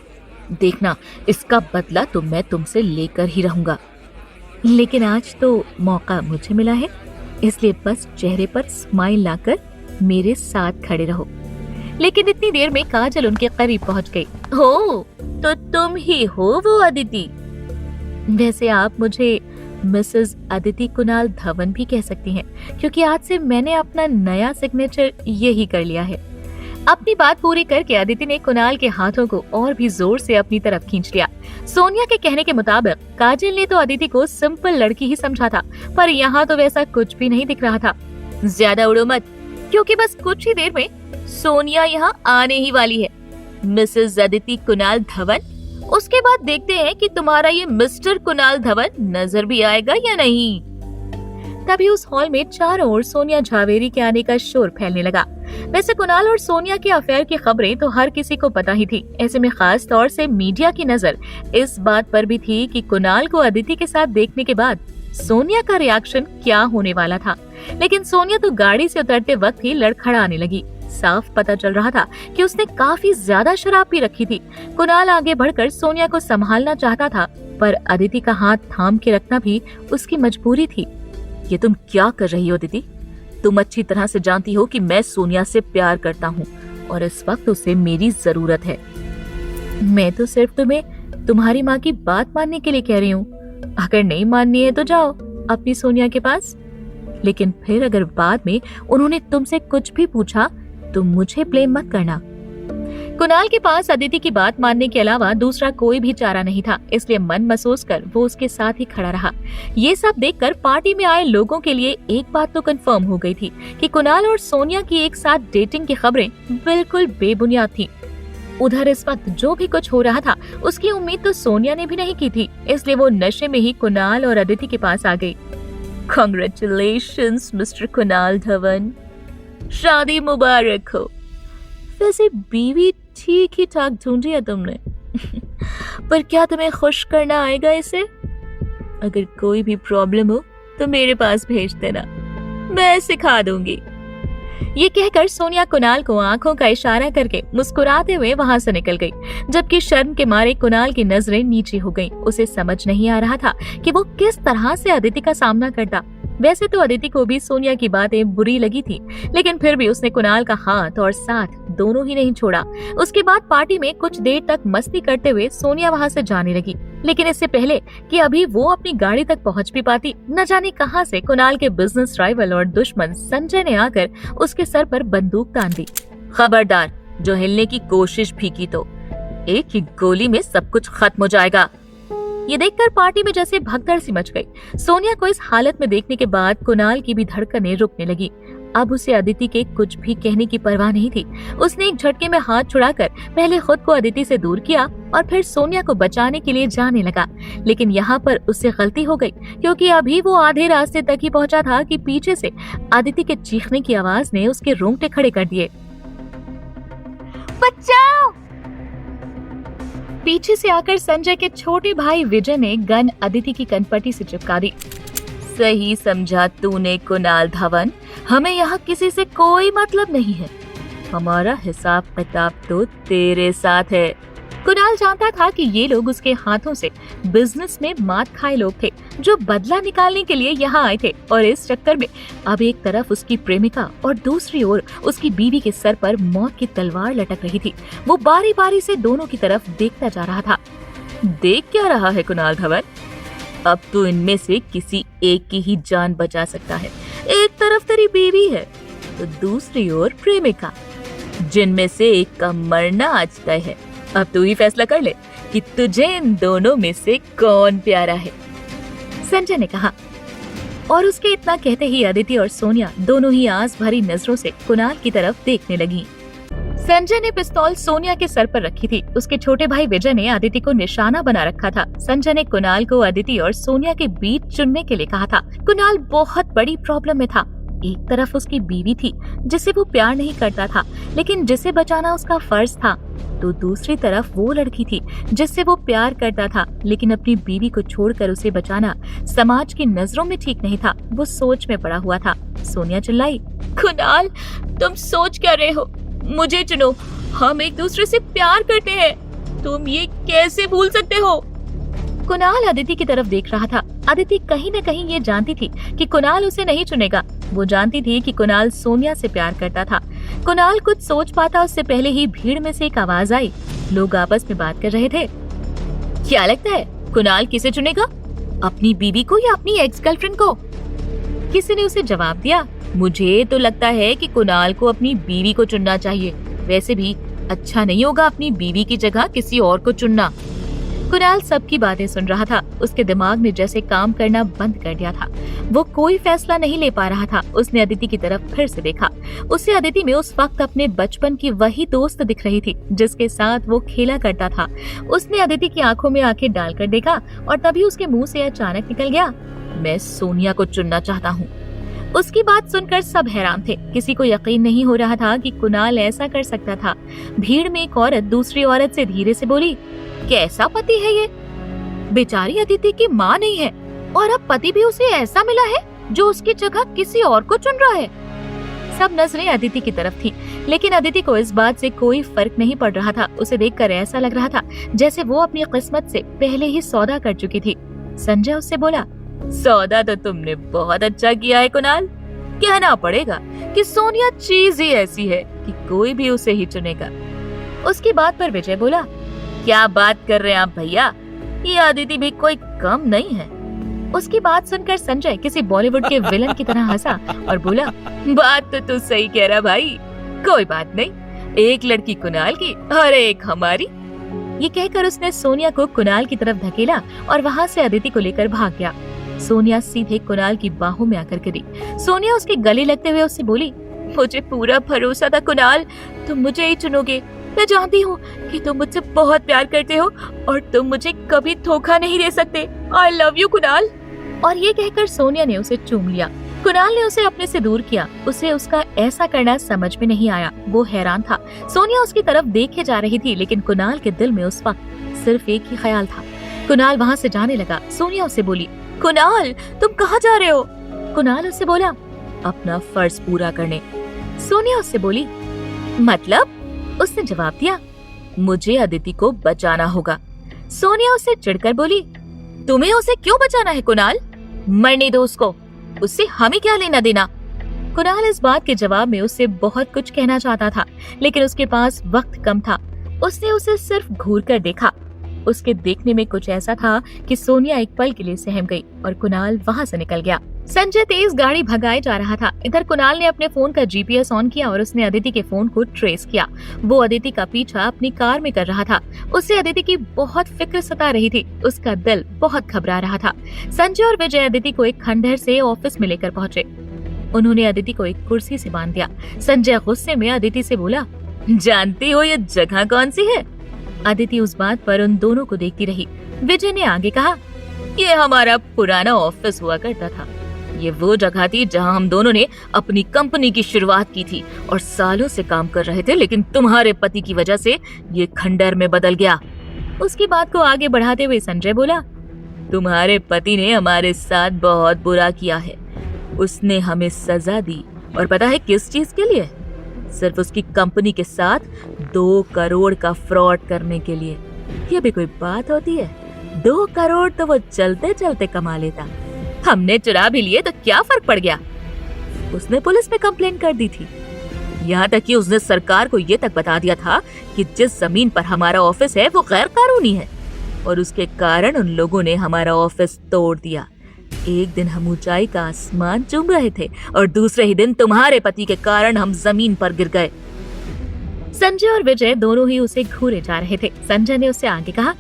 [SPEAKER 2] देखना, इसका बदला तो मैं तुमसे लेकर ही रहूंगा। लेकिन आज तो मौका मुझे मिला है, इसलिए बस चेहरे पर स्माइल लाकर मेरे साथ खड़े रहो। लेकिन इतनी देर में काजल उनके करीब पहुंच गई। हो, तो तुम ही हो वो अदिति? वैसे आप मुझे मिसेस अदिति कुणाल धवन भी कह सकती हैं, क्योंकि आज से मैंने अपना नया सिग्नेचर यही कर लिया है। अपनी बात पूरी करके अदिति ने कुणाल के हाथों को और भी जोर से अपनी तरफ खींच लिया। सोनिया के कहने के मुताबिक काजल ने तो अदिति को सिंपल लड़की ही समझा था, पर यहाँ तो वैसा कुछ भी नहीं दिख रहा था। ज्यादा उड़ो मत, क्योंकि बस कुछ ही देर में सोनिया यहाँ आने ही वाली है। मिसेस अदिति कुणाल धवन, उसके बाद देखते हैं कि तुम्हारा ये मिस्टर कुणाल धवन नजर भी आएगा या नहीं। तभी उस हॉल में चारों ओर सोनिया झावेरी के आने का शोर फैलने लगा। वैसे कुणाल और सोनिया के अफेयर की खबरें तो हर किसी को पता ही थी। ऐसे में खास तौर से मीडिया की नजर इस बात पर भी थी कि कुणाल को अदिति के साथ देखने के बाद सोनिया का रिएक्शन क्या होने वाला था। लेकिन सोनिया तो गाड़ी से उतरते वक्त ही लड़खड़ाने लगी। साफ पता चल रहा था कि उसने काफी ज्यादा शराब पी रखी थी। कुणाल आगे बढ़कर सोनिया को संभालना चाहता था, पर अदिति का हाथ थाम के रखना भी उसकी मजबूरी थी। ये तुम क्या कर रही हो अदिति? तुम अच्छी तरह से जानती हो कि मैं सोनिया से प्यार करता हूँ,
[SPEAKER 1] और इस वक्त उसे मेरी जरूरत है। मैं तो सिर्फ तुम्हें तुम्हारी माँ की बात मानने के लिए कह रही हूँ। अगर नहीं माननी है तो जाओ अपनी सोनिया के पास, लेकिन फिर अगर बाद में उन्होंने तुमसे कुछ भी पूछा तो मुझे ब्लेम मत करना। कुणाल के पास अदिति की बात मानने के अलावा दूसरा कोई भी चारा नहीं था, इसलिए मन महसूस कर वो उसके साथ ही खड़ा रहा। ये सब देखकर पार्टी में आए लोगों के लिए एक बात तो कंफर्म हो गई थी कि कुणाल और सोनिया की एक साथ डेटिंग की खबरें बिल्कुल बेबुनियाद थी। उधर इस वक्त जो भी कुछ हो रहा था उसकी उम्मीद तो सोनिया ने भी नहीं की थी, इसलिए वो नशे में ही कुणाल और अदिति के पास आ गई। कांग्रेचुलेशंस मिस्टर कुणाल धवन, शादी मुबारक हो। वैसे बीवी ठीक ही ठाक ढूंढी है तुमने पर क्या तुम्हें खुश करना आएगा इसे? अगर कोई भी प्रॉब्लम हो तो मेरे पास भेज देना, मैं सिखा दूंगी। ये कहकर सोनिया कुणाल को आंखों का इशारा करके मुस्कुराते हुए वहां से निकल गई, जबकि शर्म के मारे कुणाल की नजरें नीचे हो गईं। उसे समझ नहीं आ रहा था कि वो किस तरह से अदिति का सामना करता। वैसे तो अदिति को भी सोनिया की बातें बुरी लगी थी, लेकिन फिर भी उसने कुणाल का हाथ और साथ दोनों ही नहीं छोड़ा। उसके बाद पार्टी में कुछ देर तक मस्ती करते हुए सोनिया वहां से जाने लगी, लेकिन इससे पहले कि अभी वो अपनी गाड़ी तक पहुंच भी पाती, न जाने कहां से कुणाल के बिजनेस राइवल और दुश्मन संजय ने आकर उसके सर पर बंदूक तान दी। खबरदार, जो हिलने की कोशिश भी की तो एक ही गोली में सब कुछ खत्म हो जाएगा। ये देखकर पार्टी में जैसे भगदड़ सी मच गई। सोनिया को इस हालत में देखने के बाद कुणाल की भी धड़कनें रुकने लगी। अब उसे अदिति के कुछ भी कहने की परवाह नहीं थी। उसने एक झटके में हाथ छुड़ाकर पहले खुद को अदिति से दूर किया और फिर सोनिया को बचाने के लिए जाने लगा, लेकिन यहाँ पर उससे गलती हो गई, क्योंकि अभी वो आधे रास्ते तक ही पहुंचा था कि पीछे से अदिति के चीखने की आवाज ने उसके रोंगटे खड़े कर दिए। बचाओ! पीछे से आकर संजय के छोटे भाई विजय ने गन अदिति की कनपट्टी से चिपका दी। सही समझा तूने कुणाल धवन, हमें यहाँ किसी से कोई मतलब नहीं है, हमारा हिसाब किताब तो तेरे साथ है। कुणाल जानता था कि ये लोग उसके हाथों से बिजनेस में मात खाए लोग थे, जो बदला निकालने के लिए यहाँ आए थे, और इस चक्कर में अब एक तरफ उसकी प्रेमिका और दूसरी ओर उसकी बीवी के सर पर मौत की तलवार लटक रही थी। वो बारी बारी से दोनों की तरफ देखता जा रहा था। देख क्या रहा है कुणाल धवन? अब तो इनमें से किसी एक की ही जान बचा सकता है। एक तरफ तेरी बीवी है तो दूसरी ओर प्रेमिका, जिनमें से एक का मरना आज तय है। अब तू ही फैसला कर ले कि तुझे इन दोनों में से कौन प्यारा है, संजय ने कहा। और उसके इतना कहते ही अदिति और सोनिया दोनों ही आस भरी नजरों से कुणाल की तरफ देखने लगी। संजय ने पिस्तौल सोनिया के सर पर रखी थी। उसके छोटे भाई विजय ने अदिति को निशाना बना रखा था। संजय ने कुणाल को अदिति और सोनिया के बीच चुनने के लिए कहा था। कुणाल बहुत बड़ी प्रॉब्लम में था। एक तरफ उसकी बीवी थी जिसे वो प्यार नहीं करता था, लेकिन जिसे बचाना उसका फर्ज था, तो दूसरी तरफ वो लड़की थी जिससे वो प्यार करता था, लेकिन अपनी बीवी को छोड़कर उसे बचाना समाज की नजरों में ठीक नहीं था। वो सोच में पड़ा हुआ था। सोनिया चिल्लाई, कुणाल, तुम सोच क्या रहे हो? मुझे चुनो, हम एक दूसरे से प्यार करते हैं, तुम ये कैसे भूल सकते हो? कुणाल अदिति की तरफ देख रहा था। अदिति कहीं न कहीं ये जानती थी कि कुणाल उसे नहीं चुनेगा। वो जानती थी कि कुणाल सोनिया से प्यार करता था। कुणाल कुछ सोच पाता उससे पहले ही भीड़ में से एक आवाज आई। लोग आपस में बात कर रहे थे। क्या लगता है कुणाल किसे चुनेगा, अपनी बीवी को या अपनी एक्स गर्लफ्रेंड को? किसी ने उसे जवाब दिया, मुझे तो लगता है कि कुणाल को अपनी बीवी को चुनना चाहिए। वैसे भी अच्छा नहीं होगा अपनी बीवी की जगह किसी और को चुनना। कुणाल सबकी बातें सुन रहा था। उसके दिमाग ने जैसे काम करना बंद कर दिया था। वो कोई फैसला नहीं ले पा रहा था। उसने अदिति की तरफ फिर से देखा। उसे अदिति में उस वक्त अपने बचपन की वही दोस्त दिख रही थी जिसके साथ वो खेला करता था। उसने अदिति की आंखों में आंखें डालकर देखा और तभी उसके मुंह से अचानक निकल गया, मैं सोनिया को चुनना चाहता हूँ। उसकी बात सुनकर सब हैरान थे। किसी को यकीन नहीं हो रहा था कि कुणाल ऐसा कर सकता था। भीड़ में एक औरत दूसरी औरत से धीरे से बोली, कैसा पति है ये? बेचारी अदिति की माँ नहीं है और अब पति भी उसे ऐसा मिला है जो उसकी जगह किसी और को चुन रहा है। सब नजरें अदिति की तरफ थी, लेकिन अदिति को इस बात से कोई फर्क नहीं पड़ रहा था। उसे देखकर ऐसा लग रहा था जैसे वो अपनी किस्मत से पहले ही सौदा कर चुकी थी। संजय उससे बोला, सौदा तो तुमने बहुत अच्छा किया है कुणाल, कहना पड़ेगा कि सोनिया चीज ही ऐसी है कि कोई भी उसे ही चुनेगा।
[SPEAKER 2] उसकी बात पर विजय बोला,
[SPEAKER 1] क्या बात कर रहे हैं आप भैया, ये अदिति भी कोई कम नहीं है।
[SPEAKER 2] उसकी बात सुनकर संजय किसी बॉलीवुड के विलन की तरह हंसा और बोला,
[SPEAKER 1] बात तो तू सही कह रहा भाई, कोई बात नहीं, एक लड़की कुणाल की और एक हमारी।
[SPEAKER 2] ये कहकर उसने सोनिया को कुणाल की तरफ धकेला और वहाँ से अदिति को लेकर भाग गया। सोनिया सीधे कुणाल की बाहों में आकर गिरी। सोनिया उसके गले लगते हुए उससे बोली,
[SPEAKER 1] मुझे पूरा भरोसा था कुणाल, तुम मुझे ही चुनोगे। मैं जानती हूँ कि तुम मुझसे बहुत प्यार करते हो और तुम मुझे कभी धोखा नहीं दे सकते। I love you Kunal.
[SPEAKER 2] और ये कहकर सोनिया ने उसे चूम लिया। कुणाल ने उसे अपने से दूर किया। उसे उसका ऐसा करना समझ में नहीं आया। वो हैरान था। सोनिया उसकी तरफ देखे जा रही थी, लेकिन कुणाल के दिल में उस वक्त सिर्फ एक ही ख्याल था। कुणाल वहाँ से जाने लगा। सोनिया उससे बोली,
[SPEAKER 1] कुणाल तुम कहाँ जा रहे हो?
[SPEAKER 2] कुणाल उससे बोला,
[SPEAKER 1] अपना फर्ज पूरा करने।
[SPEAKER 2] सोनिया उससे बोली,
[SPEAKER 1] मतलब?
[SPEAKER 2] उसने जवाब दिया,
[SPEAKER 1] मुझे अदिति को बचाना होगा।
[SPEAKER 2] सोनिया उससे चिढ़कर बोली,
[SPEAKER 1] तुम्हें उसे क्यों बचाना है कुणाल? मरने दो उसको, उससे हमें क्या लेना देना।
[SPEAKER 2] कुणाल इस बात के जवाब में उससे बहुत कुछ कहना चाहता था, लेकिन उसके पास वक्त कम था। उसने उसे सिर्फ घूर कर देखा। उसके देखने में कुछ ऐसा था कि सोनिया एक पल के लिए सहम गई और कुणाल वहाँ से निकल गया। संजय तेज गाड़ी भगाए जा रहा था। इधर कुणाल ने अपने फोन का जीपीएस ऑन किया और उसने अदिति के फोन को ट्रेस किया। वो अदिति का पीछा अपनी कार में कर रहा था। उसे अदिति की बहुत फिक्र सता रही थी। उसका दिल बहुत घबरा रहा था। संजय और विजय अदिति को एक खंडहर से ऑफिस में लेकर पहुंचे। उन्होंने अदिति को एक कुर्सी से बांध दिया। संजय गुस्से में अदिति से बोला,
[SPEAKER 1] जानती हो ये जगह कौन सी है?
[SPEAKER 2] अदिति उस बात पर उन दोनों को देखती रही। विजय ने आगे कहा,
[SPEAKER 1] ये हमारा पुराना ऑफिस हुआ करता था। ये वो जगह थी जहां हम दोनों ने अपनी कंपनी की शुरुआत की थी और सालों से काम कर रहे थे, लेकिन तुम्हारे पति की वजह से ये खंडहर में बदल गया।
[SPEAKER 2] उसकी बात को आगे बढ़ाते हुए संजय बोला,
[SPEAKER 1] तुम्हारे पति ने हमारे साथ बहुत बुरा किया है। उसने हमें सजा दी और पता है किस चीज के लिए? सिर्फ उसकी कंपनी के साथ 2 करोड़ का फ्रॉड करने के लिए। ये भी कोई बात होती है? 2 करोड़ तो वो चलते चलते कमा लेता। हमने चुरा भी लिए तो क्या फर्क पड़ गया? उसने पुलिस में कंप्लेंट कर दी थी। यहाँ तक कि उसने सरकार को ये तक बता दिया था कि जिस जमीन पर हमारा ऑफिस है वो गैर कानूनी है और उसके कारण उन लोगों ने हमारा ऑफिस तोड़ दिया। एक दिन हम ऊंचाई का आसमान चूम रहे थे और दूसरे ही दिन तुम्हारे पति के कारण हम जमीन पर गिर गए।
[SPEAKER 2] संजय और विजय दोनों ही उसे घूरे जा रहे थे। संजय ने उससे आगे कहा,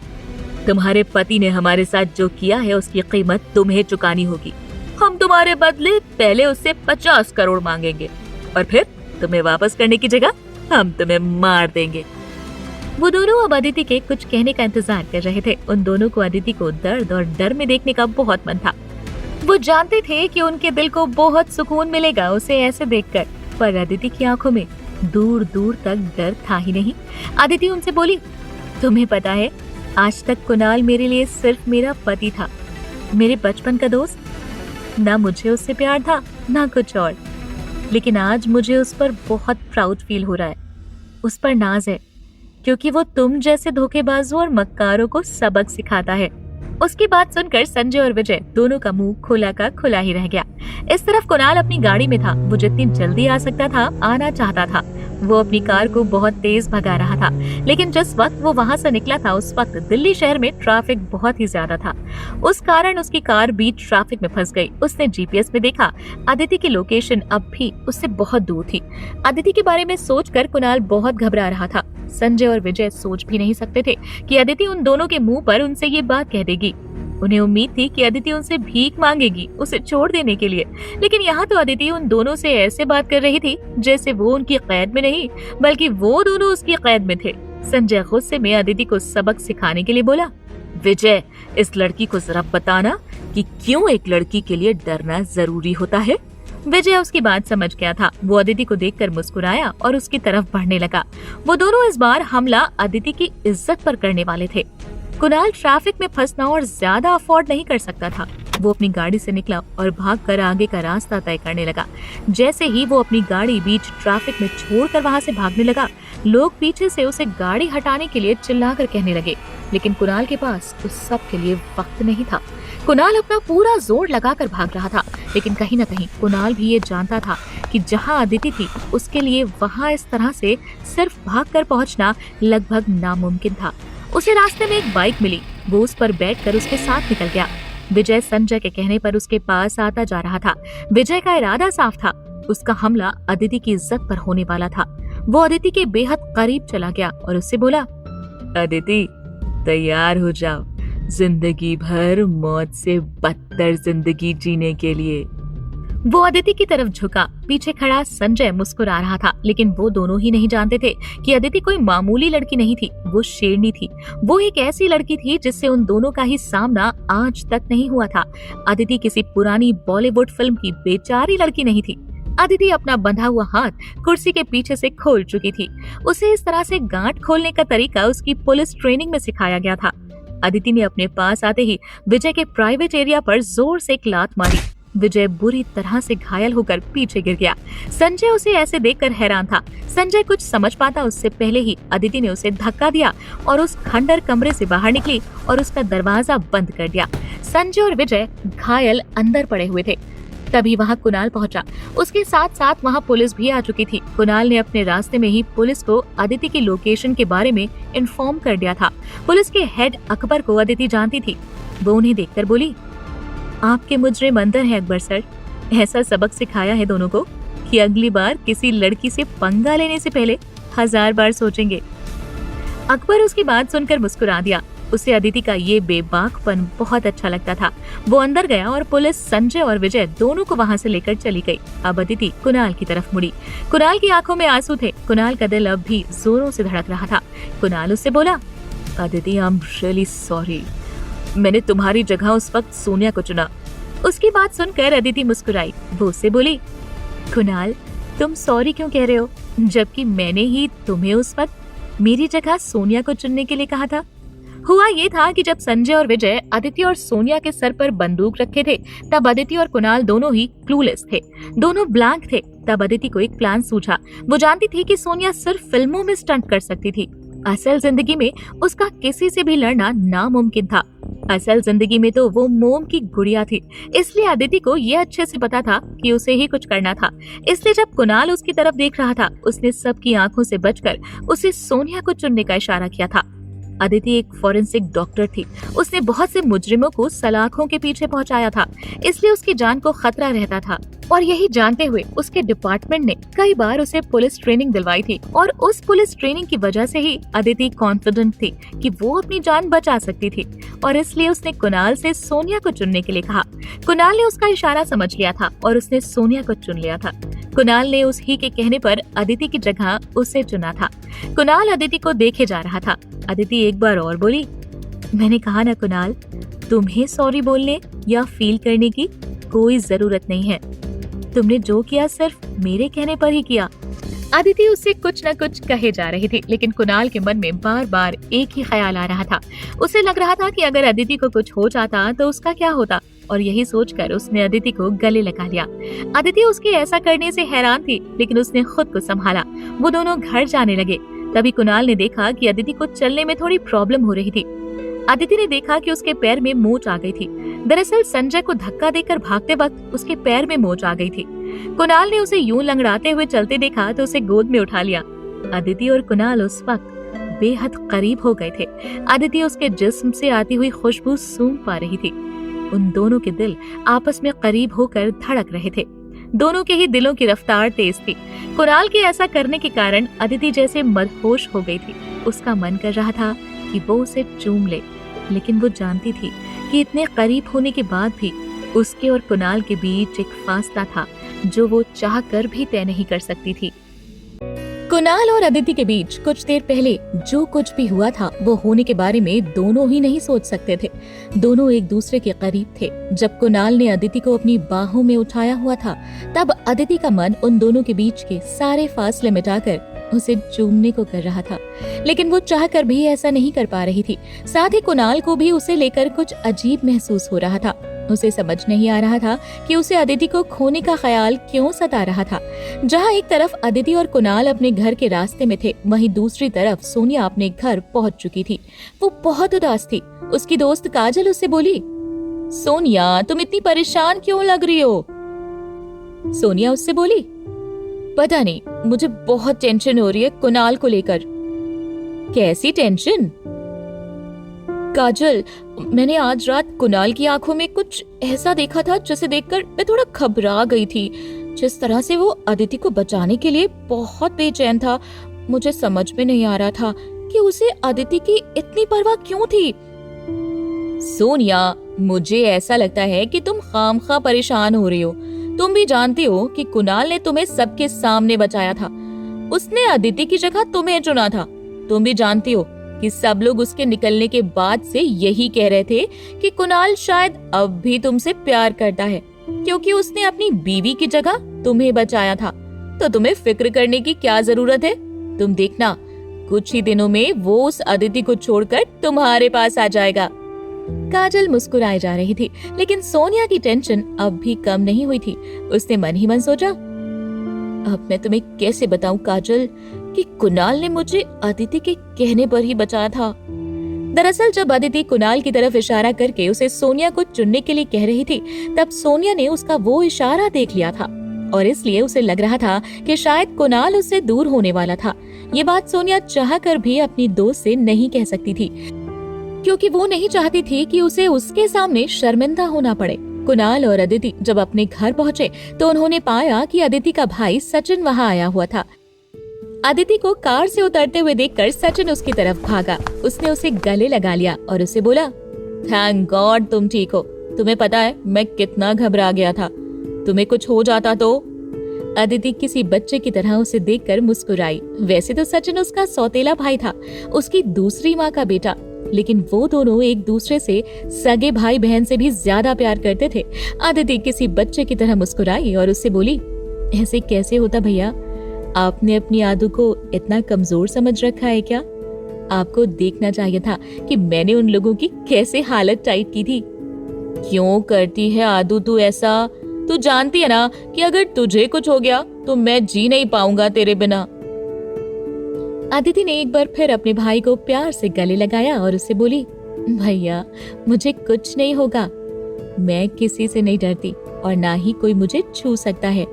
[SPEAKER 1] तुम्हारे पति ने हमारे साथ जो किया है उसकी कीमत तुम्हें चुकानी होगी। हम तुम्हारे बदले पहले उससे 50 करोड़ मांगेंगे और फिर तुम्हें वापस करने की जगह हम तुम्हें मार देंगे।
[SPEAKER 2] वो दोनों अब अदिति के कुछ कहने का इंतजार कर रहे थे। उन दोनों को अदिति को दर्द और डर में देखने का बहुत मन था। वो जानते थे कि उनके दिल को बहुत सुकून मिलेगा उसे ऐसे देखकर, पर अदिति की आंखों में दूर दूर तक डर था ही नहीं। अदिति उनसे बोली, तुम्हें पता है आज तक कुणाल मेरे लिए सिर्फ मेरा पति था, मेरे बचपन का दोस्त। ना मुझे उससे प्यार था ना कुछ और, लेकिन आज मुझे उस पर बहुत प्राउड फील हो रहा है। उस पर नाज है क्योंकि वो तुम जैसे धोखेबाजों और मक्कारों को सबक सिखाता है। उसकी बात सुनकर संजय और विजय दोनों का मुंह खुला का खुला ही रह गया। इस तरफ कुणाल अपनी गाड़ी में था। वो जितनी जल्दी आ सकता था आना चाहता था। वो अपनी कार को बहुत तेज भगा रहा था, लेकिन जिस वक्त वो वहाँ से निकला था उस वक्त दिल्ली शहर में ट्रैफिक बहुत ही ज्यादा था। उस कारण उसकी कार बीच ट्रैफिक में फंस गई। उसने जीपीएस में देखा, अदिति की लोकेशन अब भी उससे बहुत दूर थी। अदिति के बारे में सोचकर कुणाल बहुत घबरा रहा था। संजय और विजय सोच भी नहीं सकते थे कि अदिति उन दोनों के मुंह पर उनसे ये बात कह देगी। उन्हें उम्मीद थी कि अदिति उनसे भीख मांगेगी उसे छोड़ देने के लिए, लेकिन यहाँ तो अदिति उन दोनों से ऐसे बात कर रही थी जैसे वो उनकी कैद में नहीं बल्कि वो दोनों उसकी कैद में थे। संजय गुस्से में अदिति को सबक सिखाने के लिए बोला, विजय इस लड़की को जरा बताना कि क्यों एक लड़की के लिए डरना जरूरी होता है। विजय उसकी बात समझ गया था। वो अदिति को देखकर मुस्कुराया और उसकी तरफ बढ़ने लगा। वो दोनों इस बार हमला अदिति की इज्जत पर करने वाले थे। कुणाल ट्रैफिक में फंसना और ज्यादा अफोर्ड नहीं कर सकता था। वो अपनी गाड़ी से निकला और भागकर आगे का रास्ता तय करने लगा। जैसे ही वो अपनी गाड़ी बीच ट्रैफिक में छोड़कर वहां से भागने लगा, लोग पीछे से उसे गाड़ी हटाने के लिए चिल्लाकर कहने लगे, लेकिन कुणाल के पास उस सब के लिए वक्त नहीं था। कुणाल अपना पूरा जोर लगाकर भाग रहा था, लेकिन कहीं न कहीं कुणाल भी ये जानता था कि जहां अदिति थी उसके लिए वहां इस तरह से सिर्फ भागकर पहुंचना लगभग नामुमकिन था। उसे रास्ते में एक बाइक मिली, वो उस पर बैठकर उसके साथ निकल गया। विजय संजय के कहने पर उसके पास आता जा रहा था। विजय का इरादा साफ था, उसका हमला अदिति की इज्जत पर होने वाला था। वो अदिति के बेहद करीब चला गया और उससे बोला,
[SPEAKER 1] अदिति तैयार हो जाओ, जिंदगी भर मौत से बदतर जिंदगी जीने के लिए।
[SPEAKER 2] वो अदिति की तरफ झुका। पीछे खड़ा संजय मुस्कुरा रहा था, लेकिन वो दोनों ही नहीं जानते थे कि अदिति कोई मामूली लड़की नहीं थी, वो शेरनी थी। वो एक ऐसी लड़की थी जिससे उन दोनों का ही सामना आज तक नहीं हुआ था। अदिति किसी पुरानी बॉलीवुड फिल्म की बेचारी लड़की नहीं थी। अदिति अपना बंधा हुआ हाथ कुर्सी के पीछे से खोल चुकी थी। उसे इस तरह से गांठ खोलने का तरीका उसकी पुलिस ट्रेनिंग में सिखाया गया था। अदिति ने अपने पास आते ही विजय के प्राइवेट एरिया पर जोर से एक लात मारी। विजय बुरी तरह से घायल होकर पीछे गिर गया। संजय उसे ऐसे देखकर हैरान था। संजय कुछ समझ पाता उससे पहले ही अदिति ने उसे धक्का दिया और उस खंडर कमरे से बाहर निकली और उसका दरवाजा बंद कर दिया। संजय और विजय घायल अंदर पड़े हुए थे। तभी वहां कुणाल पहुंचा। उसके साथ साथ वहां पुलिस भी आ चुकी थी। कुणाल ने अपने रास्ते में ही पुलिस को अदिति की लोकेशन के बारे में इन्फॉर्म कर दिया था। पुलिस के हेड अकबर को अदिति जानती थी। वो उन्हें देखकर बोली, आपके मुजरिम अंदर है अकबर सर। ऐसा सबक सिखाया है दोनों को कि अगली बार किसी लड़की से पंगा लेने से पहले 1000 बार सोचेंगे। अकबर उसकी बात सुनकर मुस्कुरा दिया। उसे अदिति का ये बेबाकपन बहुत अच्छा लगता था। वो अंदर गया और पुलिस संजय और विजय दोनों को वहां से लेकर चली गई। अब अदिति कुणाल की तरफ मुड़ी। कुणाल की आंखों में आंसू थे। कुणाल का दिल अब भी जोरों से धड़क रहा था। कुणाल उससे बोला,
[SPEAKER 1] Aditi I am really sorry, मैंने तुम्हारी जगह उस वक्त सोनिया को चुना।
[SPEAKER 2] उसकी बात सुनकर अदिति मुस्कुराई। वो उससे बोली, कुणाल तुम सॉरी क्यों कह रहे हो, जबकि मैंने ही तुम्हें उस वक्त मेरी जगह सोनिया को चुनने के लिए कहा था। हुआ ये था कि जब संजय और विजय अदिति और सोनिया के सर पर बंदूक रखे थे, तब अदिति और कुणाल दोनों ही क्लूलेस थे, दोनों ब्लैंक थे। तब अदिति को एक प्लान सूझा। वो जानती थी कि सोनिया सिर्फ फिल्मों में स्टंट कर सकती थी, असल जिंदगी में उसका किसी से भी लड़ना नामुमकिन था। असल जिंदगी में तो वो मोम की गुड़िया थी। इसलिए अदिति को ये अच्छे से पता था कि उसे ही कुछ करना था। इसलिए जब कुणाल उसकी तरफ देख रहा था, उसने सबकी आंखों से बचकर उसे सोनिया को चुनने का इशारा किया था। अदिति एक फॉरेंसिक डॉक्टर थी। उसने बहुत से मुजरिमों को सलाखों के पीछे पहुंचाया था, इसलिए उसकी जान को खतरा रहता था। और यही जानते हुए उसके डिपार्टमेंट ने कई बार उसे पुलिस ट्रेनिंग दिलवाई थी। और उस पुलिस ट्रेनिंग की वजह से ही अदिति कॉन्फिडेंट थी कि वो अपनी जान बचा सकती थी। और इसलिए उसने कुणाल से सोनिया को चुनने के लिए कहा। कुणाल ने उसका इशारा समझ लिया था और उसने सोनिया को चुन लिया था। कुणाल ने उस ही के कहने पर अदिति की जगह उसे चुना था। कुणाल अदिति को देखे जा रहा था। अदिति एक बार और बोली, मैंने कहा ना कुणाल, तुम्हें सॉरी बोलने या फील करने की कोई जरूरत नहीं है। तुमने जो किया सिर्फ मेरे कहने पर ही किया। अदिति उससे कुछ न कुछ कहे जा रही थी, लेकिन कुणाल के मन में बार बार एक ही ख्याल आ रहा था। उसे लग रहा था कि अगर अदिति को कुछ हो जाता तो उसका क्या होता, और यही सोचकर उसने अदिति को गले लगा लिया। अदिति उसके ऐसा करने से हैरान थी, लेकिन उसने खुद को संभाला। वो दोनों घर जाने लगे। तभी कुणाल ने देखा कि अदिति को चलने में थोड़ी प्रॉब्लम हो रही थी। अदिति ने देखा कि उसके पैर में मोच आ गई थी। दरअसल संजय को धक्का देकर भागते वक्त उसके पैर में मोच आ गई थी। कुणाल ने उसे यूं लंगड़ाते हुए चलते देखा तो उसे गोद में उठा लिया। अदिति और कुणाल उस वक्त बेहद करीब हो गए थे। अदिति उसके जिस्म से आती हुई खुशबू सूंघ पा रही थी। उन दोनों के दिल आपस में करीब होकर धड़क रहे थे। दोनों के ही दिलों की रफ्तार तेज थी। कुणाल के ऐसा करने के कारण अदिति जैसे मदहोश हो गई थी। उसका मन कर रहा था कि वो उसे चूम ले, लेकिन वो जानती थी कि इतने करीब होने के बाद भी उसके और कुणाल के बीच एक फासला था जो वो चाह कर भी तय नहीं कर सकती थी। कुणाल और अदिति के बीच कुछ देर पहले जो कुछ भी हुआ था वो होने के बारे में दोनों ही नहीं सोच सकते थे। दोनों एक दूसरे के करीब थे। जब कुणाल ने अदिति को अपनी बाहों में उठाया हुआ था, तब अदिति का मन उन दोनों के बीच के सारे फासले मिटाकर उसे चूमने को कर रहा था, लेकिन वो चाहकर भी ऐसा नहीं कर पा रही थी। साथ ही कुणाल को भी उसे लेकर कुछ अजीब महसूस हो रहा था। उसे समझ नहीं आ रहा था कि उसे अदिति को खोने का ख्याल क्यों सता रहा था। जहां एक तरफ अदिति और कुणाल अपने घर के रास्ते में थे, वहीं दूसरी तरफ सोनिया अपने घर पहुंच चुकी थी। वो बहुत उदास थी। उसकी दोस्त काजल उससे बोली,
[SPEAKER 1] सोनिया, तुम इतनी परेशान क्यों लग रही हो? सोनिया उससे बोली, पता नहीं, मुझे बहुत टेंशन हो रही है कुणाल को लेकर। कैसी टेंशन? काजल, मैंने आज रात कुणाल की आंखों में कुछ ऐसा देखा था जिसे देखकर मैं थोड़ा घबरा गई थी। जिस तरह से वो अदिति को बचाने के लिए बहुत बेचैन था, मुझे समझ में नहीं आ रहा था कि उसे अदिति की इतनी परवाह क्यों थी। सोनिया, मुझे ऐसा लगता है कि तुम खामखा परेशान हो रही हो। तुम भी जानती हो कि कुणाल ने तुम्हें सबके सामने बचाया था। उसने अदिति की जगह तुम्हें चुना था। तुम भी जानती हो कि सब लोग उसके निकलने के बाद से यही कह रहे थे कि कुणाल शायद अब भी तुमसे प्यार करता है, क्योंकि उसने अपनी बीवी की जगह तुम्हें बचाया था। तो तुम्हें फिक्र करने की क्या जरूरत है? तुम देखना, कुछ ही दिनों में वो उस अदिति को छोड़कर तुम्हारे पास आ जाएगा। काजल मुस्कुराए जा रही थी, लेकिन सोनिया की टेंशन अब भी कम नहीं हुई थी। उसने मन ही मन सोचा, अब मैं तुम्हें कैसे बताऊं काजल कि कुणाल ने मुझे अदिति के कहने पर ही बचाया था। दरअसल जब अदिति कुणाल की तरफ इशारा करके उसे सोनिया को चुनने के लिए कह रही थी, तब सोनिया ने उसका वो इशारा देख लिया था और इसलिए उसे लग रहा था कि शायद कुणाल उससे दूर होने वाला था। ये बात सोनिया चाहकर भी अपनी दोस्त से नहीं कह सकती थी, क्योंकि वो नहीं चाहती थी कि उसे उसके सामने शर्मिंदा होना पड़े। कुणाल और अदिति जब अपने घर पहुँचे तो उन्होंने पाया कि अदिति का भाई सचिन वहाँ आया हुआ था। अदिति को कार से उतरते हुए देखकर सचिन उसकी तरफ भागा। उसने उसे गले लगा लिया और उसे बोला, थैंक गॉड तुम ठीक हो। तुम्हें पता है मैं कितना घबरा गया था। तुम्हें कुछ हो जाता तो? अदिति किसी बच्चे की तरह उसे देखकर मुस्कुराई। वैसे तो सचिन उसका सौतेला भाई था, उसकी दूसरी माँ का बेटा, लेकिन वो दोनों एक दूसरे से सगे भाई बहन से भी ज्यादा प्यार करते थे। अदिति किसी बच्चे की तरह मुस्कुराई और उससे बोली, ऐसे कैसे होता भैया? आपने अपनी आदू को इतना कमजोर समझ रखा है क्या? आपको देखना चाहिए था कि मैंने उन लोगों की कैसे हालत टाइट की थी। क्यों करती है आदू तू ऐसा? तू जानती है ना कि अगर तुझे कुछ हो गया तो मैं जी नहीं पाऊंगा तेरे बिना। अदिति ने एक बार फिर अपने भाई को प्यार से गले लगाया और उससे बोली, भैया मुझे कुछ नहीं होगा। मैं किसी से नहीं डरती और ना ही कोई मुझे छू सकता है।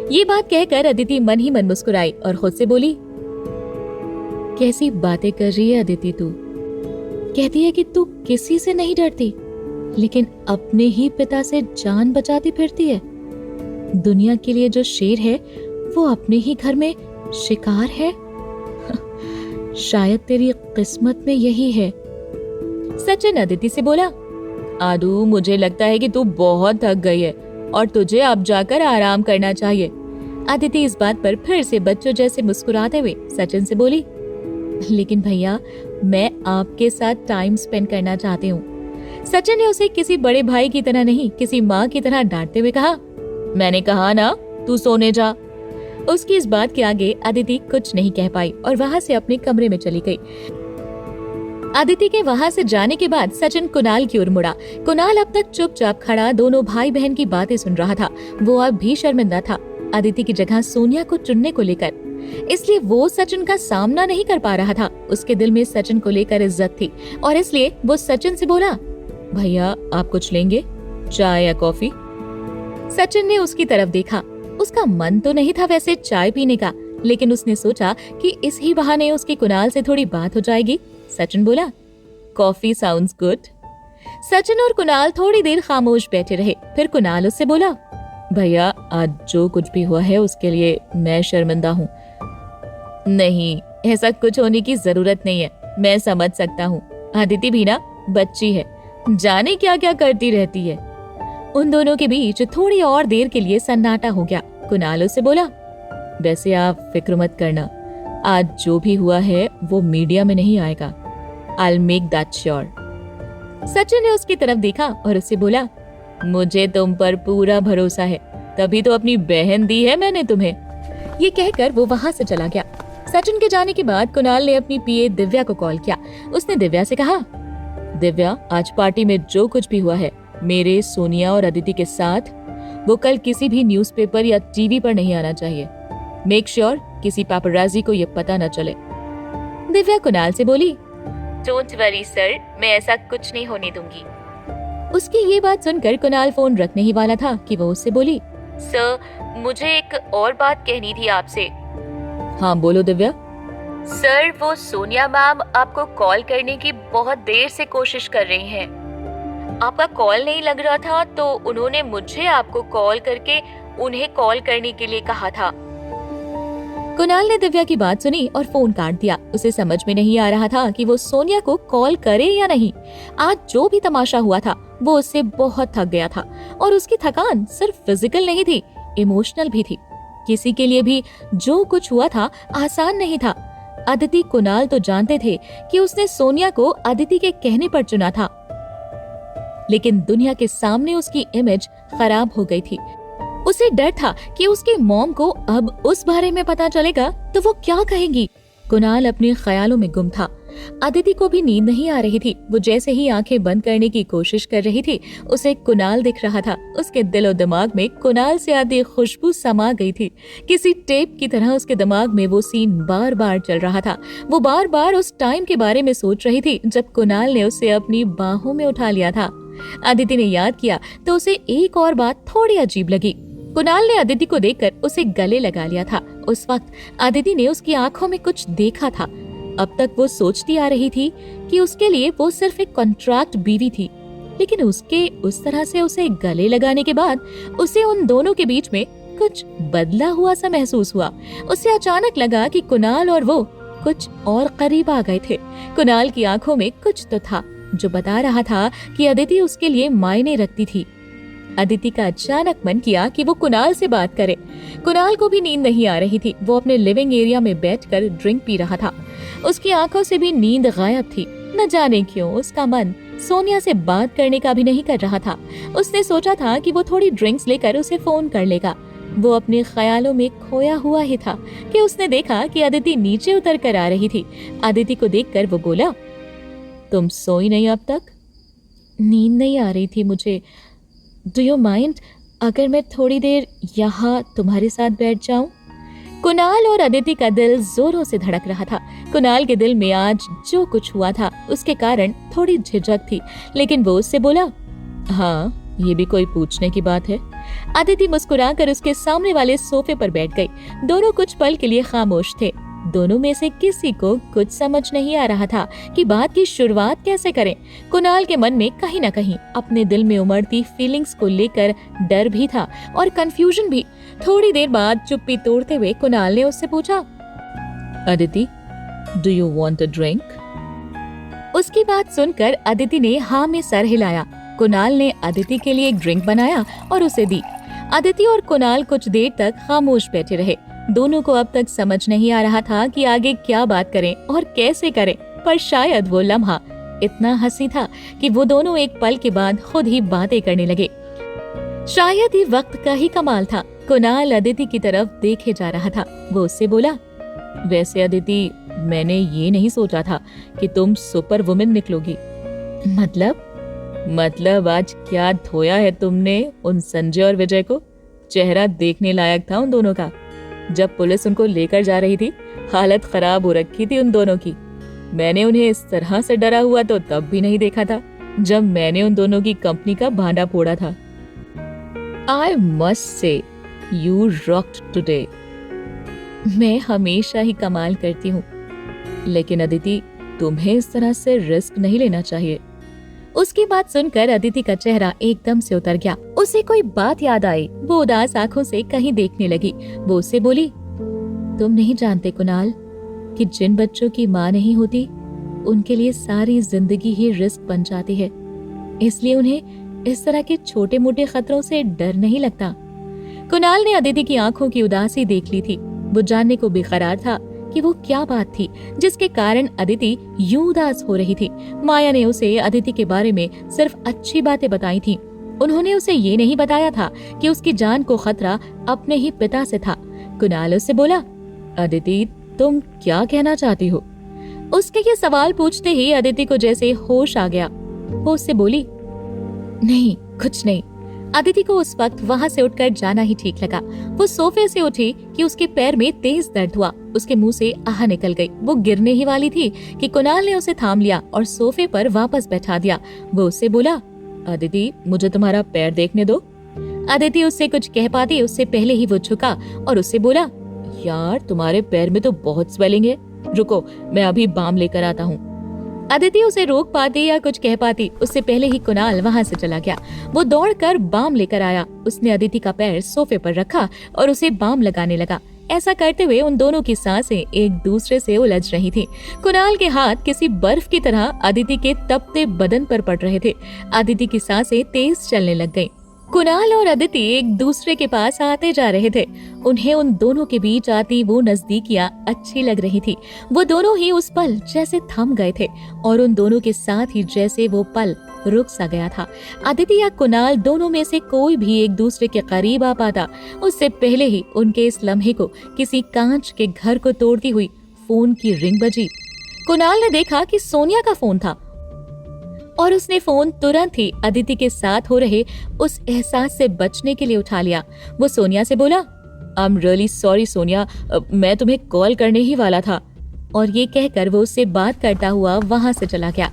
[SPEAKER 1] ये बात कहकर अदिति मन ही मन मुस्कुराई और खुद से बोली, कैसी बातें कर रही है अदिति तू? कहती है कि तू किसी से नहीं डरती, लेकिन अपने ही पिता से जान बचाती फिरती है। दुनिया के लिए जो शेर है वो अपने ही घर में शिकार है। शायद तेरी किस्मत में यही है। सचिन अदिति से बोला, आदू मुझे लगता है कि तू बहुत थक गई है और तुझे अब जाकर आराम करना चाहिए। अदिति इस बात पर फिर से बच्चों जैसे मुस्कुराते हुए सचिन से बोली, लेकिन भैया मैं आपके साथ टाइम स्पेंड करना चाहती हूँ। सचिन ने उसे किसी बड़े भाई की तरह नहीं, किसी माँ की तरह डांटते हुए कहा, मैंने कहा ना तू सोने जा। उसकी इस बात के आगे अदिति कुछ नहीं कह पाई और वहाँ से अपने कमरे में चली गई। अदिति के वहाँ से जाने के बाद सचिन कुणाल की ओर मुड़ा। कुणाल अब तक चुपचाप खड़ा दोनों भाई बहन की बातें सुन रहा था। वो अब भी शर्मिंदा था अदिति की जगह सोनिया को चुनने को लेकर, इसलिए वो सचिन का सामना नहीं कर पा रहा था। उसके दिल में सचिन को लेकर इज्जत थी और इसलिए वो सचिन से बोला, भैया आप कुछ लेंगे, चाय या कॉफी? सचिन ने उसकी तरफ देखा। उसका मन तो नहीं था वैसे चाय पीने का, लेकिन उसने सोचा कि इस ही बहाने उसकी कुणाल से थोड़ी बात हो जाएगी। सचिन बोला, कॉफी साउंड्स गुड। सचिन और कुणाल थोड़ी देर खामोश बैठे रहे। फिर कुणाल उससे बोला, भैया आज जो कुछ भी हुआ है उसके लिए मैं शर्मिंदा हूँ। नहीं, ऐसा कुछ होने की जरूरत नहीं है, मैं समझ सकता हूँ। अदिति भी ना बच्ची है, जाने क्या क्या करती रहती है। उन दोनों के बीच थोड़ी और देर के लिए सन्नाटा हो गया। कुणाल उससे बोला, वैसे आप फिक्र मत करना, आज जो भी हुआ है वो मीडिया में नहीं आएगा। I'll make that sure। Sachin ने उसकी तरफ देखा और उससे बोला, मुझे तुम पर पूरा भरोसा है, तभी तो अपनी बहन दी है मैंने तुम्हें। ये कहकर वो वहाँ से चला गया। सचिन के जाने के बाद कुणाल ने अपनी पीए दिव्या को कॉल किया। उसने दिव्या से कहा, दिव्या आज पार्टी में जो कुछ भी हुआ है मेरे, सोनिया और अदिति के साथ, वो कल किसी भी न्यूज़पेपर या टीवी पर नहीं आना चाहिए। मेक श्योर किसी पेपराजी को ये पता न चले। दिव्या कुणाल से बोली, डोंट वरी सर, मैं ऐसा कुछ नहीं होने दूंगी।
[SPEAKER 2] उसकी ये बात सुनकर कुणाल फोन रखने ही वाला था कि वो उससे बोली,
[SPEAKER 1] सर, मुझे एक और बात कहनी थी आपसे।
[SPEAKER 2] हाँ बोलो दिव्या।
[SPEAKER 1] सर, वो सोनिया मैम आपको कॉल करने की बहुत देर से कोशिश कर रही हैं। आपका कॉल नहीं लग रहा था तो उन्होंने मुझे आपको कॉल करके उन्हें कॉल करने के लिए कहा था।
[SPEAKER 2] कुणाल ने दिव्या की बात सुनी और फोन काट दिया। उसे समझ में नहीं आ रहा था कि वो सोनिया को कॉल करे या नहीं। आज जो भी तमाशा हुआ था वो उससे बहुत थक गया था और उसकी थकान सिर्फ फिजिकल नहीं थी, इमोशनल भी थी। किसी के लिए भी जो कुछ हुआ था आसान नहीं था। अदिति कुणाल तो जानते थे कि उसने सोनिया को अदिति के कहने पर चुना था, लेकिन दुनिया के सामने उसकी इमेज खराब हो गई थी। उसे डर था कि उसकी मॉम को अब उस बारे में पता चलेगा तो वो क्या कहेंगी। कुणाल अपने ख्यालों में गुम था। अदिति को भी नींद नहीं आ रही थी। वो जैसे ही आंखें बंद करने की कोशिश कर रही थी, उसे कुणाल दिख रहा था। उसके दिलो दिमाग में कुणाल से आती खुशबू समा गई थी। किसी टेप की तरह उसके दिमाग में वो सीन बार बार चल रहा था। वो बार बार उस टाइम के बारे में सोच रही थी जब कुणाल ने उसे अपनी बाहों में उठा लिया था। अदिति ने याद किया तो उसे एक और बात थोड़ी अजीब लगी। कुणाल ने अदिति को देखकर उसे गले लगा लिया था। उस वक्त अदिति ने उसकी आंखों में कुछ देखा था। अब तक वो सोचती आ रही थी कि उसके लिए वो सिर्फ एक कॉन्ट्रैक्ट बीवी थी, लेकिन उसके उस तरह से उसे गले लगाने के बाद उसे उन दोनों के बीच में कुछ बदला हुआ सा महसूस हुआ। उसे अचानक लगा कि कुणाल और वो कुछ और करीब आ गए थे। कुणाल की आंखों में कुछ तो था जो बता रहा था कि अदिति उसके लिए मायने रखती थी। अदिति का अचानक मन किया कि वो कुणाल से बात करे। कुणाल को भी नींद नहीं आ रही थी। वो अपने लिविंग एरिया में बैठकर ड्रिंक पी रहा था। उसकी आंखों से भी नींद गायब थी। न जाने क्यों उसका मन सोनिया से बात करने का भी नहीं कर रहा था। उसने सोचा था कि वो थोड़ी ड्रिंक्स लेकर उसे फोन कर लेगा। वो अपने ख्यालों में खोया हुआ ही था कि उसने देखा कि अदिति नीचे उतर कर आ रही थी। अदिति को देखकर वो बोला, तुम सोई नहीं अब तक? नींद नहीं आ रही थी मुझे। डू यू माइंड अगर मैं थोड़ी देर यहाँ तुम्हारे साथ बैठ जाऊं? कुणाल और अदिति का दिल जोरों से धड़क रहा था। कुणाल के दिल में आज जो कुछ हुआ था उसके कारण थोड़ी झिझक थी, लेकिन वो उससे बोला, हाँ ये भी कोई पूछने की बात है? अदिति मुस्कुराकर उसके सामने वाले सोफे पर बैठ गई। दोनों कुछ पल के लिए खामोश थे। दोनों में से किसी को कुछ समझ नहीं आ रहा था कि बात की शुरुआत कैसे करें। कुणाल के मन में कहीं न कहीं अपने दिल में उमड़ती फीलिंग्स को लेकर डर भी था और कंफ्यूजन भी। थोड़ी देर बाद चुप्पी तोड़ते हुए कुणाल ने उससे पूछा, Aditi, do you want a drink? उसकी बात सुनकर अदिति ने हाँ में सर हिलाया। कुणाल ने अदिति के लिए एक ड्रिंक बनाया और उसे दी। अदिति और कुणाल कुछ देर तक खामोश बैठे रहे। दोनों को अब तक समझ नहीं आ रहा था कि आगे क्या बात करें और कैसे करें, पर शायद वो लम्हा इतना हंसी था कि वो दोनों एक पल के बाद खुद ही बातें करने लगे। शायद ये वक्त का ही कमाल था। कुणाल अदिति की तरफ देखे जा रहा था। वो उससे बोला, वैसे अदिति, मैंने ये नहीं सोचा था कि तुम सुपर वुमेन निकलोगी। मतलब आज क्या धोया है तुमने उन संजय और विजय को? चेहरा देखने लायक था उन दोनों का। जब पुलिस उनको लेकर जा रही थी, हालत खराब हो रखी थी उन दोनों की। मैंने उन्हें इस तरह से डरा हुआ तो तब भी नहीं देखा था जब मैंने उन दोनों की कंपनी का भांडा फोड़ा था। I must say, you rocked today. मैं हमेशा ही कमाल करती हूँ, लेकिन अदिति, तुम्हें इस तरह से रिस्क नहीं लेना चाहिए। उसकी बात सुनकर अदिति का चेहरा एकदम से उतर गया। उसे कोई बात याद आई। वो उदास आंखों से कहीं देखने लगी। वो उससे बोली, तुम नहीं जानते कुणाल कि जिन बच्चों की माँ नहीं होती उनके लिए सारी जिंदगी ही रिस्क बन जाती है, इसलिए उन्हें इस तरह के छोटे मोटे खतरों से डर नहीं लगता। कुणाल ने अदिति की आंखों की उदासी देख ली थी। वो जानने को बेकरार था कि वो क्या बात थी जिसके कारण अदिति यूं उदास हो रही थी। माया ने उसे अदिति के बारे में सिर्फ अच्छी बातें बताई थी। उन्होंने उसे ये नहीं बताया था कि उसकी जान को खतरा अपने ही पिता से था। कुणाल उससे बोला, अदिति, तुम क्या कहना चाहती हो? उसके ये सवाल पूछते ही अदिति को जैसे होश आ गया। वो उससे बोली, नहीं कुछ नहीं। अदिति को उस वक्त वहाँ से उठकर जाना ही ठीक लगा। वो सोफे से उठी कि उसके पैर में तेज दर्द हुआ। उसके मुंह से आह निकल गई। वो गिरने ही वाली थी कि कुणाल ने उसे थाम लिया और सोफे पर वापस बैठा दिया। वो उससे बोला, अदिति, मुझे तुम्हारा पैर देखने दो। अदिति उससे कुछ कह पाती उससे पहले ही वो झुका और उससे बोला, यार तुम्हारे पैर में तो बहुत स्वेलिंग है, रुको मैं अभी बाम लेकर आता हूँ। अदिति उसे रोक पाती या कुछ कह पाती उससे पहले ही कुणाल वहां से चला गया। वो दौड़कर बाम लेकर आया। उसने अदिति का पैर सोफे पर रखा और उसे बाम लगाने लगा। ऐसा करते हुए उन दोनों की सांसें एक दूसरे से उलझ रही थी। कुणाल के हाथ किसी बर्फ की तरह अदिति के तपते बदन पर पड़ रहे थे। अदिति की सांसें तेज चलने लग गईं। कुणाल और अदिति एक दूसरे के पास आते जा रहे थे। उन्हें उन दोनों के बीच आती वो नजदीकियां अच्छी लग रही थी। वो दोनों ही उस पल जैसे थम गए थे और उन दोनों के साथ ही जैसे वो पल रुक सा गया था। अदिति या कुणाल दोनों में से कोई भी एक दूसरे के करीब आ पाता उससे पहले ही उनके इस लम्हे को किसी कांच के घर को तोड़ती हुई फोन की रिंग बजी। कुणाल ने देखा कि सोनिया का फोन था और उसने फोन तुरंत ही अदिति के साथ हो रहे उस एहसास से बचने के लिए उठा लिया। वो सोनिया से बोला, I am really sorry Sonia, मैं तुम्हें कॉल करने ही वाला था। और ये कहकर वो उससे बात करता हुआ वहां से चला गया।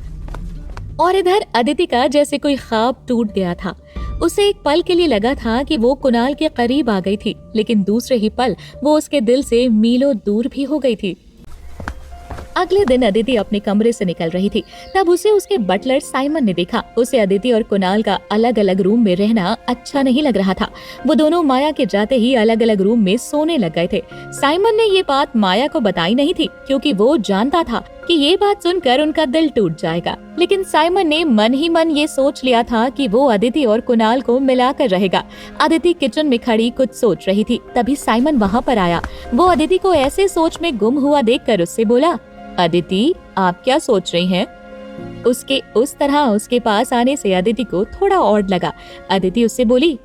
[SPEAKER 2] और इधर अदिति का जैसे कोई ख्वाब टूट गया था। उसे एक पल के लिए लगा था कि वो कुणाल के करीब आ गई थी, लेकिन दूसरे ही पल वो उसके दिल से मीलों दूर भी हो गई थी। अगले दिन अदिति अपने कमरे से निकल रही थी, तब उसे उसके बटलर साइमन ने देखा। उसे अदिति और कुणाल का अलग अलग रूम में रहना अच्छा नहीं लग रहा था। वो दोनों माया के जाते ही अलग अलग रूम में सोने लग गए थे। साइमन ने ये बात माया को बताई नहीं थी, क्योंकि वो जानता था कि ये बात सुनकर उनका दिल टूट जाएगा। लेकिन साइमन ने मन ही मन ये सोच लिया था कि वो अदिति और कुणाल को मिलाकर रहेगा। अदिति किचन में खड़ी कुछ सोच रही थी, तभी साइमन वहाँ पर आया। वो अदिति को ऐसे सोच में गुम हुआ देखकर उससे बोला, अदिति आप क्या सोच रही हैं? उसके उस तरह उसके पास आने से अदिति को थोड़ा ऑड लगा। अदिति उससे बोली,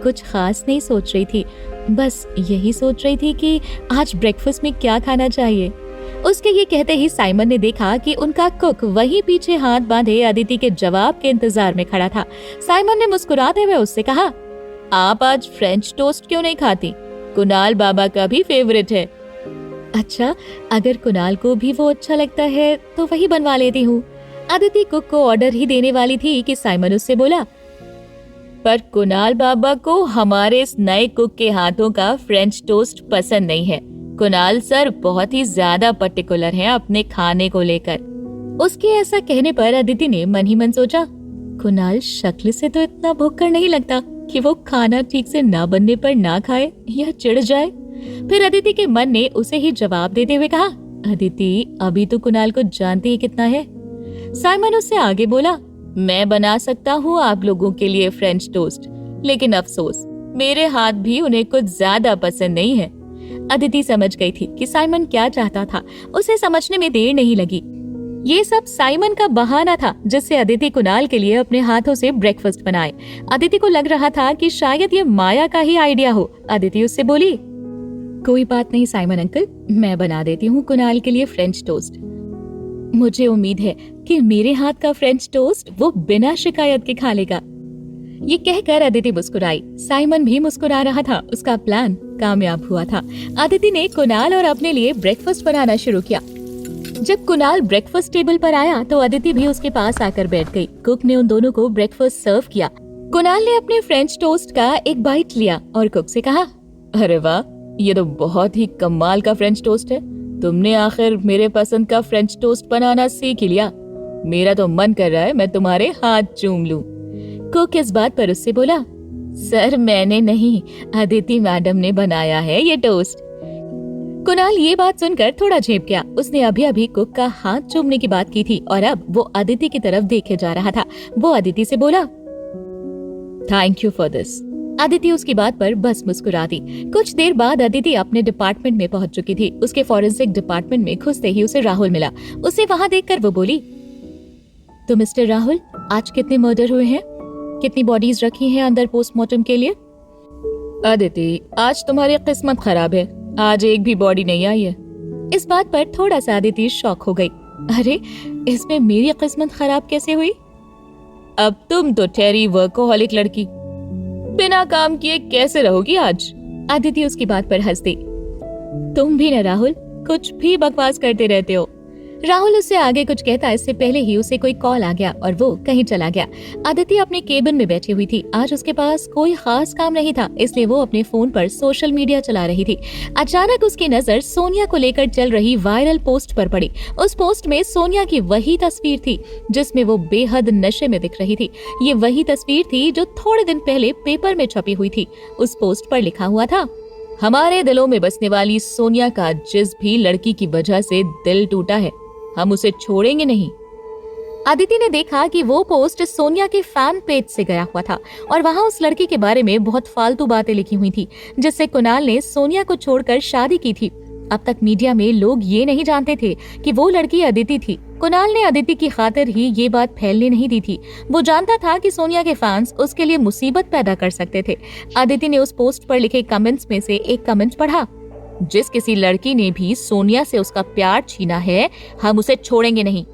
[SPEAKER 2] कुछ खास नहीं सोच रही थी, बस यही सोच रही थी कि आज ब्रेकफास्ट में क्या खाना चाहिए। उसके ये कहते ही साइमन ने देखा कि उनका कुक वहीं पीछे हाथ बांधे अदिति के जवाब के इंतजार में खड़ा था। साइमन ने मुस्कुराते हुए उससे कहा, आप आज फ्रेंच टोस्ट क्यों नहीं खाती? कुणाल बाबा का भी फेवरेट है। अच्छा, अगर कुणाल को भी वो अच्छा लगता है तो वही बनवा लेती हूँ। अदिति कुक को ऑर्डर ही देने वाली थी कि साइमन उससे बोला, पर कुणाल बाबा को हमारे इस नए कुक के हाथों का फ्रेंच टोस्ट पसंद नहीं है। कुणाल सर बहुत ही ज्यादा पर्टिकुलर हैं अपने खाने को लेकर। उसके ऐसा कहने पर अदिति ने मन ही मन सोचा, कुणाल शक्ल से तो इतना भूखकर नहीं लगता कि वो खाना ठीक से ना बनने पर ना खाए या चिढ़ जाए। फिर अदिति के मन ने उसे ही जवाब देते हुए कहा, अदिति अभी तो कुणाल को जानती ही कितना है। साइमन उससे आगे बोला, मैं बना सकता हूँ आप लोगों के लिए फ्रेंच टोस्ट, लेकिन अफसोस मेरे हाथ भी उन्हें कुछ ज्यादा पसंद नहीं है। अदिति समझ गई थी कि साइमन क्या चाहता था। उसे समझने में देर नहीं लगी। ये सब साइमन का बहाना था जिससे अदिति कुणाल के लिए अपने हाथों से ब्रेकफास्ट बनाए। अदिति को लग रहा था कि शायद ये माया का ही आइडिया हो। अदिति उससे बोली, कोई बात नहीं साइमन अंकल, मैं बना देती हूँ कुणाल के लिए फ्रेंच टोस्ट। मुझे उम्मीद है कि मेरे हाथ का फ्रेंच टोस्ट वो बिना शिकायत के खा लेगा। ये कहकर अदिति मुस्कुराई। साइमन भी मुस्कुरा रहा था। उसका प्लान कामयाब हुआ था। अदिति ने कुणाल और अपने लिए ब्रेकफास्ट बनाना शुरू किया। जब कुणाल ब्रेकफास्ट टेबल पर आया तो अदिति भी उसके पास आकर बैठ गई। कुक ने उन दोनों को ब्रेकफास्ट सर्व किया। कुणाल ने अपने फ्रेंच टोस्ट का एक बाइट लिया और कुक से कहा, अरे वाह, ये तो बहुत ही कमाल का फ्रेंच टोस्ट है। तुमने आखिर मेरे पसंद का फ्रेंच टोस्ट बनाना सीख ही लिया। मेरा तो मन कर रहा है मैं तुम्हारे हाथ चूम लूं। कुक इस बात पर उससे बोला, सर मैंने नहीं, अदिति मैडम ने बनाया है ये टोस्ट। कुणाल ये बात सुनकर थोड़ा झेप गया। उसने अभी अभी कुक का हाथ चूमने की बात की थी और अब वो अदिति की तरफ देखे जा रहा था। वो अदिति से बोला, thank you for this. Aditi उसकी बात पर बस मुस्कुरा दी। कुछ देर बाद अदिति अपने डिपार्टमेंट में पहुंच चुकी थी। उसके फॉरेंसिक डिपार्टमेंट में घुसते ही उसे राहुल मिला। उसे वहां देखकर वो बोली, तो मिस्टर राहुल, आज कितने मर्डर हुए हैं? कितनी बॉडीज रखी हैं अंदर पोस्टमार्टम के लिए? अदिति, आज तुम्हारी किस्मत खराब है, आज एक भी बॉडी नहीं आई है। इस बात पर थोड़ा सा अदिति शॉक हो गई। अरे, इसमें मेरी किस्मत खराब कैसे हुई? अब तुम तो ठहरी वर्कोहॉलिक लड़की, बिना काम किए कैसे रहोगी आज? अदिति उसकी बात पर हंस दी। तुम भी ना राहुल, कुछ भी बकवास करते रहते हो। राहुल उससे आगे कुछ कहता इससे पहले ही उसे कोई कॉल आ गया और वो कहीं चला गया। अदिति अपने केबिन में बैठी हुई थी। आज उसके पास कोई खास काम नहीं था, इसलिए वो अपने फोन पर सोशल मीडिया चला रही थी। अचानक उसकी नजर सोनिया को लेकर चल रही वायरल पोस्ट पर पड़ी। उस पोस्ट में सोनिया की वही तस्वीर थी जिसमें वो बेहद नशे में दिख रही थी। ये वही तस्वीर थी जो थोड़े दिन पहले पेपर में छपी हुई थी। उस पोस्ट पर लिखा हुआ था, हमारे दिलों में बसने वाली सोनिया का जिस भी लड़की की वजह से दिल टूटा है, हम उसे छोड़ेंगे नहीं। अदिति ने देखा कि वो पोस्ट सोनिया के फैन पेज से गया हुआ था और वहाँ उस लड़की के बारे में बहुत फालतू बातें लिखी हुई थी जिससे कुणाल ने सोनिया को छोड़कर शादी की थी। अब तक मीडिया में लोग ये नहीं जानते थे कि वो लड़की अदिति थी। कुणाल ने अदिति की खातिर ही ये बात फैलने नहीं दी थी। वो जानता था कि सोनिया के फैंस उसके लिए मुसीबत पैदा कर सकते थे। अदिति ने उस पोस्ट पर लिखे कमेंट्स में से एक कमेंट पढ़ा, जिस किसी लड़की ने भी सोनिया से उसका प्यार छीना है, हम उसे छोड़ेंगे नहीं।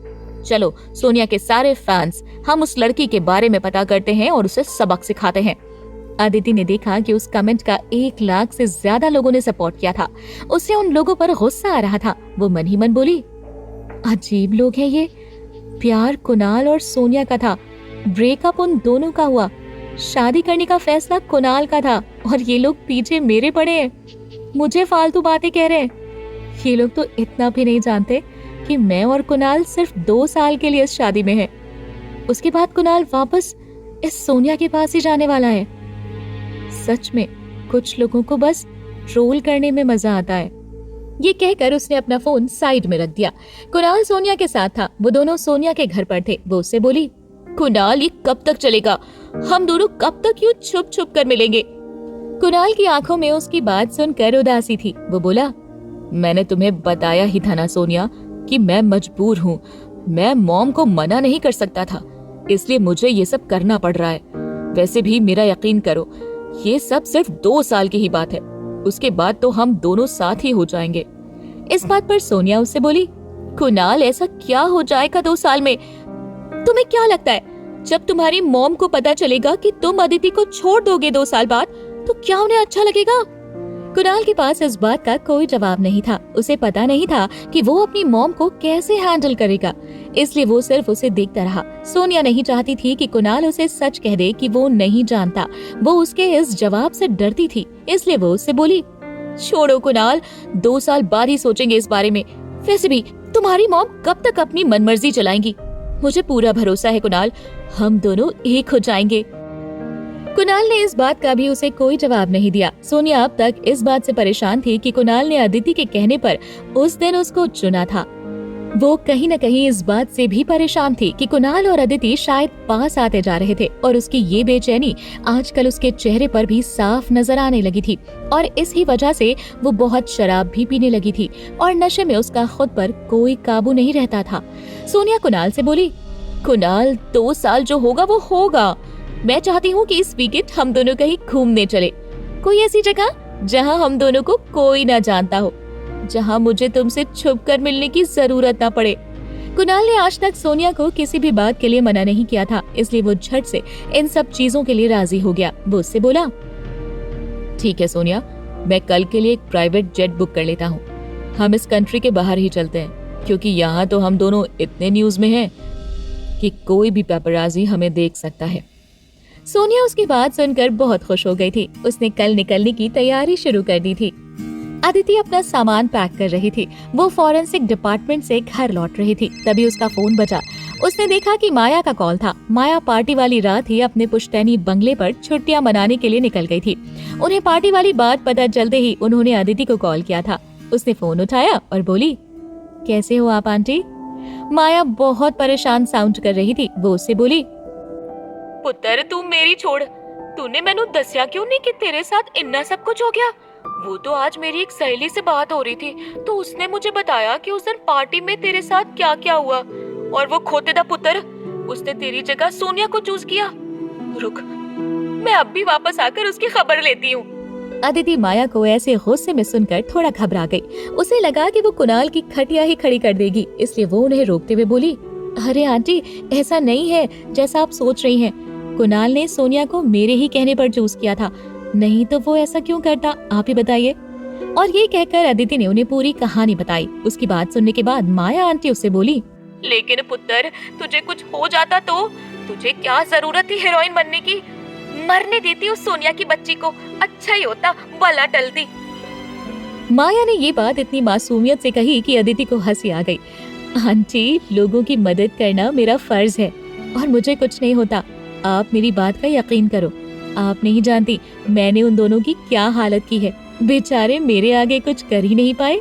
[SPEAKER 2] चलो सोनिया के सारे फैंस, हम उस लड़की के बारे में पता करते हैं और उसे सबक सिखाते हैं। अदिति ने देखा कि उस कमेंट का 1 लाख से ज्यादा लोगों ने सपोर्ट किया था। उससे उन लोगों पर गुस्सा आ रहा था। वो मन ही मन बोली, अजीब लोग हैं ये। प्यार कुणाल और सोनिया का था, ब्रेकअप उन दोनों का हुआ, शादी करने का फैसला कुणाल का था और ये लोग पीछे मेरे पड़े हैं, मुझे फालतू बातें कह रहे हैं। ये लोग तो इतना भी नहीं जानते कि मैं और कुणाल सिर्फ 2 साल के लिए इस शादी में है। उसके बाद कुणाल वापस इस सोनिया के पास ही जाने वाला है। सच में कुछ लोगों को बस ट्रोल करने में मजा आता है। ये कहकर उसने अपना फोन साइड में रख दिया। कुणाल सोनिया के साथ था। वो दोनों सोनिया के घर पर थे। वो उससे बोली, कुणाल ये कब तक चलेगा? हम दोनों कब तक यूं छुप छुप कर मिलेंगे? कुणाल की आंखों में उसकी बात सुनकर उदासी थी। वो बोला, मैंने तुम्हें बताया ही था ना सोनिया कि मैं मजबूर हूँ। मैं मॉम को मना नहीं कर सकता था, इसलिए मुझे ये सब करना पड़ रहा है। वैसे भी मेरा यकीन करो, ये सब सिर्फ 2 साल की ही बात है, उसके बाद तो हम दोनों साथ ही हो जाएंगे। इस बात पर सोनिया उससे बोली, कुणाल ऐसा क्या हो जाएगा 2 साल में? तुम्हें क्या लगता है जब तुम्हारी मॉम को पता चलेगा कि तुम अदिति को छोड़ दोगे 2 साल बाद, तो क्या उन्हें अच्छा लगेगा? कुणाल के पास इस बात का कोई जवाब नहीं था। उसे पता नहीं था कि वो अपनी मॉम को कैसे हैंडल करेगा, इसलिए वो सिर्फ उसे देखता रहा। सोनिया नहीं चाहती थी कि कुणाल उसे सच कह दे कि वो नहीं जानता। वो उसके इस जवाब से डरती थी, इसलिए वो उससे बोली, छोड़ो कुणाल, 2 साल बाद ही सोचेंगे इस बारे में। वैसे भी तुम्हारी मॉम कब तक अपनी मनमर्जी चलाएंगी? मुझे पूरा भरोसा है कुणाल, हम दोनों एक हो जाएंगे। कुणाल ने इस बात का भी उसे कोई जवाब नहीं दिया। सोनिया अब तक इस बात से परेशान थी कि कुणाल ने अदिति के कहने पर उस दिन उसको चुना था। वो कहीं न कहीं इस बात से भी परेशान थी कि कुणाल और अदिति शायद पास आते जा रहे थे और उसकी ये बेचैनी आजकल उसके चेहरे पर भी साफ नजर आने लगी थी और इसी वजह से वो बहुत शराब भी पीने लगी थी और नशे में उसका खुद पर कोई काबू नहीं रहता था। सोनिया कुणाल से बोली, कुणाल 2 साल जो होगा वो होगा। मैं चाहती हूँ कि इस वीकेंड हम दोनों कहीं घूमने चले, कोई ऐसी जगह जहाँ हम दोनों को कोई ना जानता हो, जहाँ मुझे तुमसे छुप कर मिलने की जरूरत ना पड़े। कुणाल ने आज तक सोनिया को किसी भी बात के लिए मना नहीं किया था, इसलिए वो झट से इन सब चीजों के लिए राजी हो गया। वो उससे बोला, ठीक है सोनिया, मैं कल के लिए एक प्राइवेट जेट बुक कर लेता हूँ। हम इस कंट्री के बाहर ही चलते हैं, क्योंकि यहाँ तो हम दोनों इतने न्यूज में हैं कि कोई भी पेपराजी हमें देख सकता है। सोनिया उसकी बात सुनकर बहुत खुश हो गई थी। उसने कल निकलने की तैयारी शुरू कर दी थी। अदिति अपना सामान पैक कर रही थी। वो फॉरेंसिक डिपार्टमेंट से घर लौट रही थी, तभी उसका फोन बजा। उसने देखा कि माया का कॉल था। माया पार्टी वाली रात ही अपने पुश्तैनी बंगले पर छुट्टियां मनाने के लिए निकल गई थी। उन्हें पार्टी वाली बात पता चलते ही उन्होंने अदिति को कॉल किया था। उसने फोन उठाया और बोली, कैसे हो आप आंटी? माया बहुत परेशान साउंड कर रही थी। वो उससे बोली, पुत्र तू मेरी छोड़, तूने मैनू दसिया क्यों नहीं कि तेरे साथ इतना सब कुछ हो गया? वो तो आज मेरी एक सहेली से बात हो रही थी तो उसने मुझे बताया कि उस दिन पार्टी में तेरे साथ क्या क्या हुआ, और वो खोते दा पुत्र, उसने तेरी जगह सोनिया को चूज किया। रुक, मैं अब भी वापस आकर उसकी खबर लेती हूँ। अदिति माया को ऐसे गुस्से में सुनकर थोड़ा घबरा गई। उसे लगा कि वो कुणाल की खटिया ही खड़ी कर देगी, इसलिए वो उन्हें रोकते हुए बोली, अरे आंटी, ऐसा नहीं है जैसा आप सोच रही हैं। कुणाल ने सोनिया को मेरे ही कहने पर चूज किया था, नहीं तो वो ऐसा क्यों करता, आप ही बताइए। और ये कहकर अदिति ने उन्हें पूरी कहानी बताई। उसकी बात सुनने के बाद माया आंटी उससे बोली,
[SPEAKER 1] लेकिन पुत्र, तुझे कुछ हो जाता तो तुझे क्या जरूरत थी हीरोइन बनने की? मरने देती उस सोनिया की बच्ची को, अच्छा ही होता, बला टलती।
[SPEAKER 2] माया ने ये बात इतनी मासूमियत से कही कि अदिति को हंसी आ गई। आंटी, लोगों की मदद करना मेरा फर्ज है और मुझे कुछ नहीं होता। आप मेरी बात का यकीन करो। आप नहीं जानती मैंने उन दोनों की क्या हालत की है। बेचारे मेरे आगे कुछ कर ही नहीं पाए।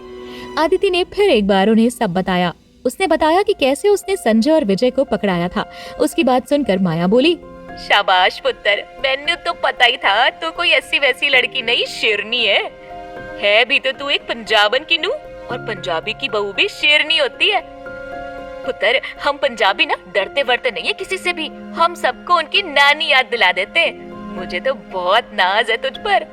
[SPEAKER 2] आदिति ने फिर एक बार उन्हें सब बताया। उसने बताया कि कैसे उसने संजय और विजय को पकड़ाया था। उसकी बात सुनकर माया बोली,
[SPEAKER 1] शाबाश पुत्र, मैंने तो पता ही था तू कोई ऐसी वैसी लड़की नहीं, शेरनी है भी तो तू एक पंजाबन की नूं, और पंजाबी की बहू भी शेरनी होती है। पुत्र, हम पंजाबी ना डरते वरते नहीं है किसी से भी, हम सबको उनकी नानी याद दिला देते हैं। मुझे तो बहुत नाज है तुझ पर।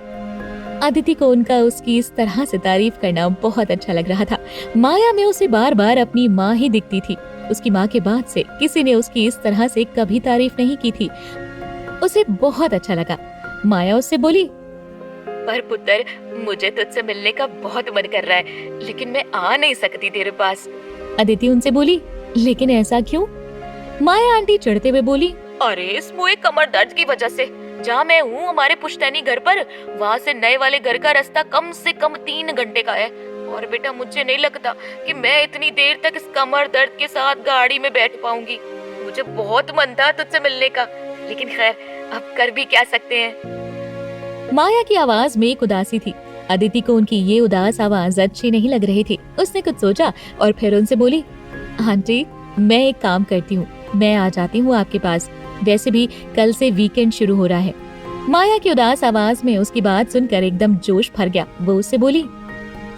[SPEAKER 2] आदिति को उनका उसकी इस तरह से तारीफ करना बहुत अच्छा लग रहा था। माया में उसे बार बार अपनी माँ ही दिखती थी। उसकी माँ के बाद से किसी ने उसकी इस तरह से कभी तारीफ नहीं की थी। उसे बहुत अच्छा लगा। माया उससे बोली,
[SPEAKER 1] पर पुत्र, मुझे तुझसे मिलने का बहुत मन कर रहा है, लेकिन मैं आ नहीं सकती तेरे पास।
[SPEAKER 2] अदिति उनसे बोली, लेकिन ऐसा क्यों? माया आंटी चिढ़ते हुए बोली,
[SPEAKER 1] अरे इस मुँह कमर दर्द की वजह से। जहाँ मैं हूँ हमारे पुश्तैनी घर पर, वहाँ से नए वाले घर का रास्ता कम से कम 3 घंटे का है। और बेटा, मुझे नहीं लगता कि मैं इतनी देर तक इस कमर दर्द के साथ गाड़ी में बैठ पाऊंगी। मुझे बहुत मन था तुझसे मिलने का, लेकिन खैर, अब कर भी क्या सकते हैं।
[SPEAKER 2] माया की आवाज में एक उदासी थी। अदिति को उनकी ये उदास आवाज अच्छी नहीं लग रही थी। उसने कुछ सोचा और फिर उनसे बोली, आंटी, मैं एक काम करती हूँ, मैं आ जाती हूँ आपके पास। वैसे भी कल से वीकेंड शुरू हो रहा है। माया की उदास आवाज में उसकी बात सुनकर एकदम जोश भर गया। वो उससे बोली,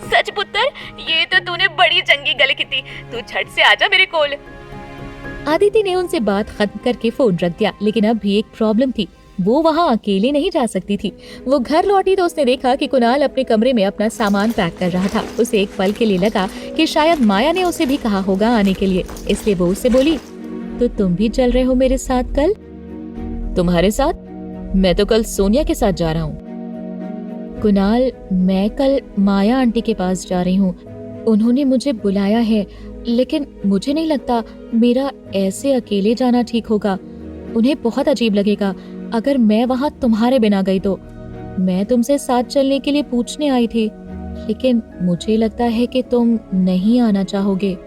[SPEAKER 1] सच पुत्र, ये तो तूने बड़ी चंगी गल की थी। तू झट से आजा मेरे कोल।
[SPEAKER 2] आदिति ने उनसे बात खत्म करके फोन रख दिया। लेकिन अब भी एक प्रॉब्लम थी, वो वहाँ अकेले नहीं जा सकती थी। वो घर लौटी तो उसने देखा कि कुणाल अपने कमरे में अपना सामान पैक कर रहा था। उसे एक पल के लिए लगा कि शायद माया ने उसे भी कहा होगा आने के लिए, इसलिए वो उससे बोली, तो तुम भी चल रहे हो मेरे साथ कल?
[SPEAKER 1] तुम्हारे साथ? मैं तो कल सोनिया के साथ जा रहा हूँ।
[SPEAKER 2] कुणाल, मैं कल माया आंटी के पास जा रही हूँ। उन्होंने मुझे बुलाया है, लेकिन मुझे नहीं लगता मेरा ऐसे अकेले जाना ठीक होगा। उन्हें बहुत अजीब लगेगा अगर मैं वहाँ तुम्हारे बिना गई तो। मैं तुमसे साथ चलने के लिए पूछने आई थी, लेकिन मुझे लगता है कि तुम नहीं आना चाहोगे।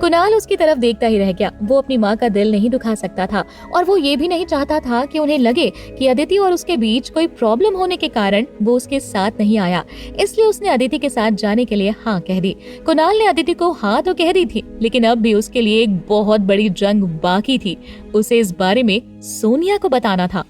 [SPEAKER 2] कुणाल उसकी तरफ देखता ही रह गया। वो अपनी माँ का दिल नहीं दुखा सकता था और वो ये भी नहीं चाहता था कि उन्हें लगे कि अदिति और उसके बीच कोई प्रॉब्लम होने के कारण वो उसके साथ नहीं आया। इसलिए उसने अदिति के साथ जाने के लिए हाँ कह दी। कुणाल ने अदिति को हाँ तो कह दी थी, लेकिन अब भी उसके लिए एक बहुत बड़ी जंग बाकी थी। उसे इस बारे में सोनिया को बताना था।